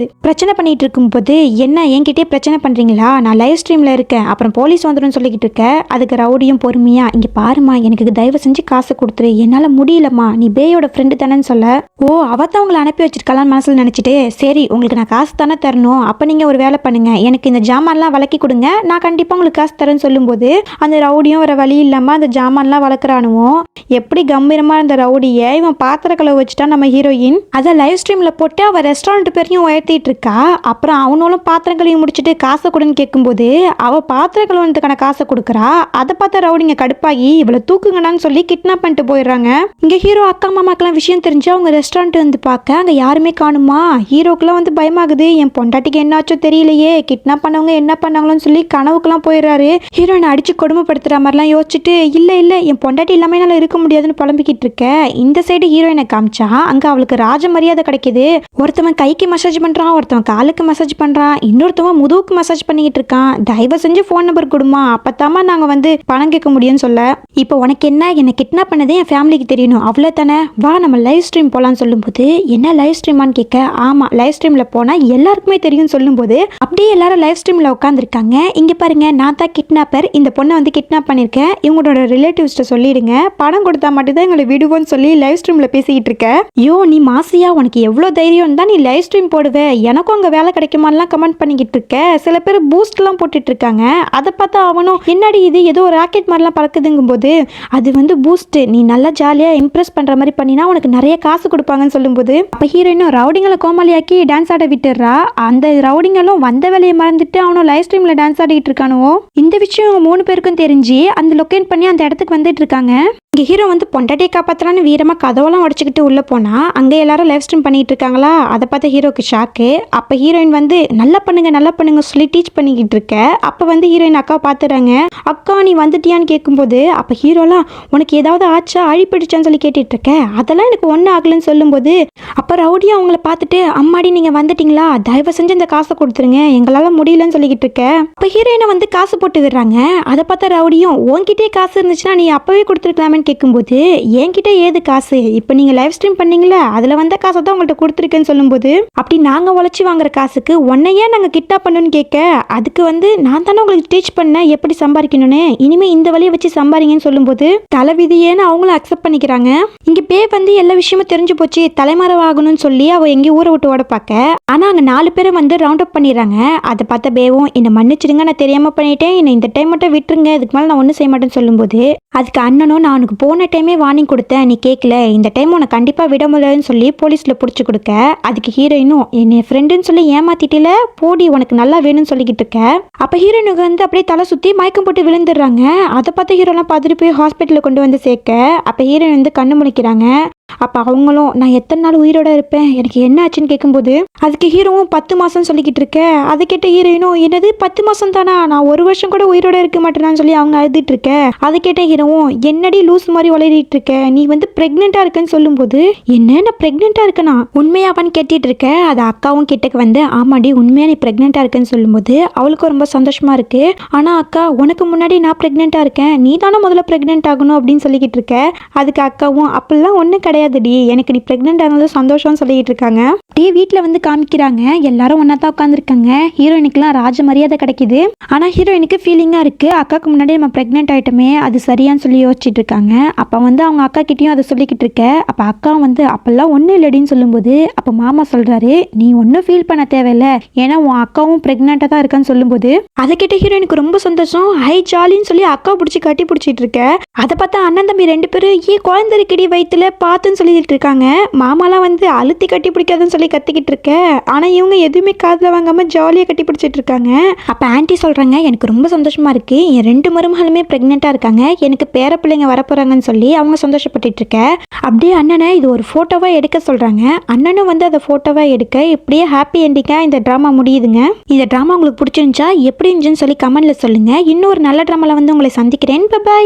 Speaker 1: பிரச்சனை பண்ணிட்டு இருக்கும்போது என்ன என்கிட்டே பிரச்சனை பண்ணுறீங்களா, நான் லைவ் ஸ்ட்ரீமில் இருக்கேன் அப்புறம் போலீஸ் வந்துடும் சொல்லிக்கிட்டு இருக்க. அதுக்கு ரவுடியும் பொறுமையா இங்கே பாருமா எனக்கு தயவு செஞ்சு காசு கொடுத்துரு, என்னால் முடியலம்மா, நீ பேயோட ஃப்ரெண்டு தானேன்னு சொல்ல ஓ அவத்தான் உங்களை அனுப்பி வச்சிருக்கலான்னு மனசில் நினச்சிட்டு சரி உங்களுக்கு நான் காசு தானே தரணும், அப்போ நீங்கள் ஒரு வேலை பண்ணுங்க, எனக்கு இந்த ஜாமான்லாம் விளக்கி கொடுங்க, நான் கண்டிப்பாக உங்களுக்கு காசு தரேன்னு சொல்லும்போது அந்த ரவுடியும் வர வழி இல்லாமல் அந்த ஜாமான்லாம் வளர்க்குறானுவோம். எப்படி கம்பீரமாக இருந்த ரவுடியை இவன் பாத்திர கலவை வச்சுட்டா நம்ம ஹீரோயின். அதை லைவ் ஸ்ட்ரீமில் போட்டு அவள் ரெஸ்டாரண்ட் பேரையும் உயர்த்திட்டு இருக்கா. அப்புறம் அவனும் பாத்திரங்களையும் முடிச்சுட்டு காசை கொடுன்னு கேட்கும்போது அவள் பாத்திர கழுவுனதுக்கான காசை கொடுக்குறா. அதை பார்த்த ரவுடிங்க கடுப்பாகி இவளை தூக்குங்கன்னு சொல்லி கிட்னாப் பண்ணிட்டு போயிடுறாங்க. இங்கே ஹீரோ அக்கா மாமாக்கெல்லாம் விஷயம் தெரிஞ்சு அவங்க ரெஸ்டாரண்ட் வந்து பார்க்க அங்கே யாருமே காணுமா. ஹீரோக்கெல்லாம் வந்து பயமாகுது, என் பொண்டாட்டிக்கு என்னாச்சோ தெரியலையே, கிட்னாப் பண்ணவங்க என்ன பண்ணாங்களோன்னு சொல்லி கனவுக்கெல்லாம் போயிடுறாரு. ஹீரோயினை அடிச்சு கொடுமைப்படுத்துற மாதிரிலாம் யோசிச்சுட்டு இல்லை இல்லை என் பொண்டாட்டி இல்லாமல் என்னால் இருக்க முடியாதுன்னு புலம்பிக்கிட்டு இருக்க. இந்த சைடு ஹீரோயினை காமிச்சா அங்கே அவளுக்கு ராஜ மரியாதை கிடைக்குது. ஒருத்தவன் கைக்கு மசாஜ் பண்ணுறான், ஒருத்தவன் காலுக்கு மசாஜ் பண்ணுறான், இன்னொருத்தவன் முதுகுக்கு மசாஜ் பண்ணிக்கிட்டு இருக்கான். தயவு செஞ்சு ஃபோன் நம்பர் கொடுமா, அப்பத்தாமா நாங்கள் வந்து பணம் கேட்க முடியும்னு சொல்ல இப்போ உனக்கு என்ன என்னை கிட்னாப் பண்ணதே என் ஃபேமிலிக்கு தெரியணும் அவ்வளோ தானே, வா நம்ம லைவ் ஸ்ட்ரீம் போகலான்னு சொல்லும்போது என்ன லைவ் ஸ்ட்ரீமான்னு கேட்க ஆமாம் லைவ் ஸ்ட்ரீமில் போனால் எல்லாருக்குமே தெரியும்னு சொல்லும்போது அப்படியே எல்லாரும் லைவ் ஸ்ட்ரீமில் உட்காந்துருக்காங்க. இங்கே பாருங்க நான் தான் கிட்னாப்பர், இந்த பொண்ணை வந்து கிட்னாப் பண்ணியிருக்கேன், இவங்களோட ரிலேட்டிவ்ஸ்ட்டை சொல்லிடுங்க, பணம் கொடுத்தா மட்டும்தான் எங்களை விடுவோன்னு சொல்லி லைவ் ஸ்ட்ரீம்ல பேசிக்கிட்டு இருக்க. ஐயோ நீ மாசியா, உனக்கு எவ்வளோ தைரியம் தான் நீ லைவ் ஸ்ட்ரீம் போடுவே, எனக்கும் அங்கே வேலை கிடைக்குமான்லாம் கமெண்ட் பண்ணிக்கிட்டு இருக்க. சில பேர் பூஸ்ட்லாம் போட்டுட்டு இருக்காங்க. அதை பார்த்தா அவனும் என்னடி இது ஏதோ ராக்கெட் மாதிரிலாம் பறக்குதுங்கும் போது அது வந்து பூஸ்ட், நீ நல்லா ஜாலியாக இம்ப்ரெஸ் பண்ணுற மாதிரி பண்ணினா உனக்கு நிறைய காசு கொடுப்பாங்கன்னு சொல்லும்போது அப்போ ஹீரோயினும் ரவுடிங்களை கோமாளியாக்கி டான்ஸ் ஆட விட்டுடுறா. அந்த ரவுடிங்களும் வந்த வேலையை மறந்துட்டு அவனும் லைவ் ஸ்ட்ரீம்ல டான்ஸ் ஆடிட்டு இருக்கானுவோ. இந்த விஷயம் 3 பேருக்கும் தெரிஞ்சு அந்த லொக்கேட் பண்ணி அந்த இடத்துக்கு வந்துட்டு இருக்காங்க. இங்கே ஹீரோ வந்து பொண்டாட்டியை காப்பாற்றலான்னு வீரமாக கதவெல்லாம் உடச்சிக்கிட்டு உள்ளே போனால் அங்கே எல்லாரும் லைவ் ஸ்ட்ரீம் பண்ணிகிட்டு இருக்காங்களா. அதை பார்த்து ஹீரோக்கு ஷாக்கு. அப்போ ஹீரோயின் வந்து நல்லா பண்ணுங்க சொல்லி டீச் பண்ணிக்கிட்டு இருக்க. அப்போ வந்து ஹீரோயின் அக்காவை பார்த்துறாங்க. அக்கா நீ வந்துட்டியான்னு கேட்கும்போது அப்போ ஹீரோலாம் உனக்கு ஏதாவது ஆச்சா அழிப்பிடிச்சான்னு சொல்லி கேட்டுட்டு இருக்க. அதெல்லாம் எனக்கு ஒன்றும் ஆகலன்னு சொல்லும்போது அப்போ ரவுடியா அவங்கள பார்த்துட்டு அம்மாடி நீங்கள் வந்துட்டீங்களா, தயவு செஞ்சு இந்த காசை கொடுத்துருங்க, எங்களால் முடியலன்னு சொல்லிக்கிட்டு இருக்க. அப்போ ஹீரோயினை வந்து காசு போட்டு விடுறாங்க. அதை பார்த்தா ரவுடியும் உன்கிட்டே காசு இருந்துச்சுன்னா நீ அப்போவே கொடுத்துருக்கலாமே கேட்கும்போது என்கிட்ட ஏது காசு, இப்போ நீங்க லைவ் ஸ்ட்ரீம் பண்ணீங்களா அதுல வந்த காசை தான் உங்கள்கிட்ட கொடுத்துருக்கேன்னு சொல்லும்போது அப்படி நாங்க உழைச்சி வாங்குற காசுக்கு உன்னையே நாங்க கிட்டா பண்ணணும்னு கேட்க அதுக்கு வந்து நான் தானே உங்களுக்கு டீச் பண்ண எப்படி சம்பாதிக்கணும்னு, இனிமே இந்த வழியை வச்சு சம்பாதிங்கன்னு சொல்லும்போது தலைவிதியேன்னு அவங்களும் அக்செப்ட் பண்ணிக்கிறாங்க. இங்க பே வந்து எல்லா விஷயமும் தெரிஞ்சு போச்சு, தலைமறைவாகணும்னு சொல்லி அவ எங்கேயும் ஊரை விட்டு ஓட பார்க்க. ஆனா அங்க 4 பேரை வந்து ரவுண்ட் அப் பண்ணிடுறாங்க. அதை பார்த்த பேவும் என்னை மன்னிச்சிடுங்க, நான் தெரியாம பண்ணிட்டேன், என்னை இந்த டைம் மட்டும் விட்டுருங்க, இதுக்கு மேலே நான் ஒன்றும் செய்ய மாட்டேன்னு சொல்லும்போது அதுக்கு அண்ணனும் நான் உனக்கு போன டைமே வார்னிங் கொடுத்தேன், நீ கேட்கல, இந்த டைம் உனக்கு கண்டிப்பாக விட முடியலன்னு சொல்லி போலீஸில் பிடிச்சி கொடுக்க. அதுக்கு ஹீரோயினும் என்னை ஃப்ரெண்டுன்னு சொல்லி ஏமாத்திட்டில, போடி உனக்கு நல்லா வேணும்னு சொல்லிக்கிட்டு இருக்க. அப்போ ஹீரோயினுக்கு வந்து அப்படியே தலை சுற்றி மயக்கம் போட்டு விழுந்துடுறாங்க. அதை பார்த்து ஹீரோலாம் பார்த்துட்டு போய் ஹாஸ்பிட்டலில் கொண்டு வந்து சேர்க்க அப்போ ஹீரோயின் வந்து கண்ணு முழிக்கிறாங்க. அப்போ அவங்களும் நான் எத்தனை நாள் உயிரோட இருப்பேன், எனக்கு என்ன ஆச்சுன்னு கேட்கும்போது அதுக்கு ஹீரோவும் 10 மாதம் சொல்லிக்கிட்டு இருக்க. அதை கேட்ட ஹீரோயினும் என்னது 10 மாதம் தானா, நான் 1 வருஷம் கூட உயிரோட இருக்க மாட்டேன்னு சொல்லி அவங்க அழுதுட்டு இருக்க. அதை கேட்ட ஹீரோவும் என்னடி லூஸ் மாதிரி வளரிட்டு இருக்க, நீ வந்து பிரெக்னெண்டா இருக்கன்னு சொல்லும்போது என்ன நான் பிரெக்னெண்டா இருக்கனா உண்மையாவான்னு கேட்டிட்டு இருக்க. அது அக்காவும் கிட்டக்கு வந்து ஆமாடி உண்மையா நீ பிரெக்னெண்டா இருக்கன்னு சொல்லும்போது அவளுக்கும் ரொம்ப சந்தோஷமா இருக்கு. ஆனா அக்கா உனக்கு முன்னாடி நான் பிரெக்னெண்டா இருக்கேன், நீ தானே முதல்ல பிரெக்னென்ட் ஆகணும் அப்படின்னு சொல்லிக்கிட்டு இருக்க. அதுக்கு அக்காவும் அப்படிலாம் ஒன்றும் கிடையாது, எனக்கு நீ பிரெக்னென்ட் ஆனது சந்தோஷம் சொல்லிட்டு இருக்காங்க. வீட்டில் வந்து காமிக்கிறாங்க, எல்லாரும் ஒன்னா தான் உட்காந்துருக்காங்க. ஹீரோயினுக்குலாம் ராஜ மரியாதை கிடைக்குது. ஆனா ஹீரோயினுக்கு ஃபீலிங்கா இருக்கு, அக்காக்கு முன்னாடி நம்ம பிரெக்னென்ட் ஆயிட்டோமே அது சரியான்னு சொல்லி யோசிச்சுட்டு இருக்காங்க. அப்ப வந்து அவங்க அக்கா கிட்டயும் அதை சொல்லிக்கிட்டு இருக்க. அப்ப அக்கா வந்து அப்பெல்லாம் ஒன்றும் இல்லடின்னு சொல்லும்போது அப்ப மாமா சொல்றாரு நீ ஒன்றும் ஃபீல் பண்ண தேவையில்ல, ஏன்னா உன் அக்காவும் பிரெக்னெண்டா தான் இருக்கான்னு சொல்லும்போது அதை கேட்ட ஹீரோயினுக்கு ரொம்ப சந்தோஷம். ஹை ஜாலின்னு சொல்லி அக்கா பிடிச்சி கட்டி பிடிச்சிட்டு இருக்க. அதை பார்த்தா அண்ணன் தம்பி 2 பேரும் குழந்தை இருக்கடி வயிற்றுல பார்த்துன்னு சொல்லிட்டு இருக்காங்க. மாமாலாம் வந்து அழுத்தி கட்டி பிடிக்காதுன்னு சொல்லி கத்திக்கிட்டு இருக்க. ஆனா இவங்க எதுவுமே காதுல வாங்காம ஜாலியா கட்டி பிடிச்சிட்டு இருக்காங்க. அப்ப ஆன்ட்டி சொல்றாங்க எனக்கு ரொம்ப சந்தோஷமா இருக்கு, என் 2 மருமகளுமே பிரெக்னெண்டா இருக்காங்க, எனக்கு பேர பிள்ளைங்க வரப்போறாங்கன்னு சொல்லி அவங்க சந்தோஷப்பட்டுட்டு இருக்க. அப்படியே அண்ணனை இது ஒரு போட்டோவா எடுக்க சொல்றாங்க. அண்ணனும் வந்து அதை போட்டோவா எடுக்க இப்படியே ஹாப்பி எண்டிங்கா இந்த டிராமா முடியுதுங்க. இந்த டிராமா உங்களுக்கு பிடிச்சிருந்துச்சா எப்படி இருந்துச்சுன்னு சொல்லி கமெண்ட்ல சொல்லுங்க. இன்னொரு நல்ல டிராமால வந்து உங்களை சந்திக்கிறேன். பை.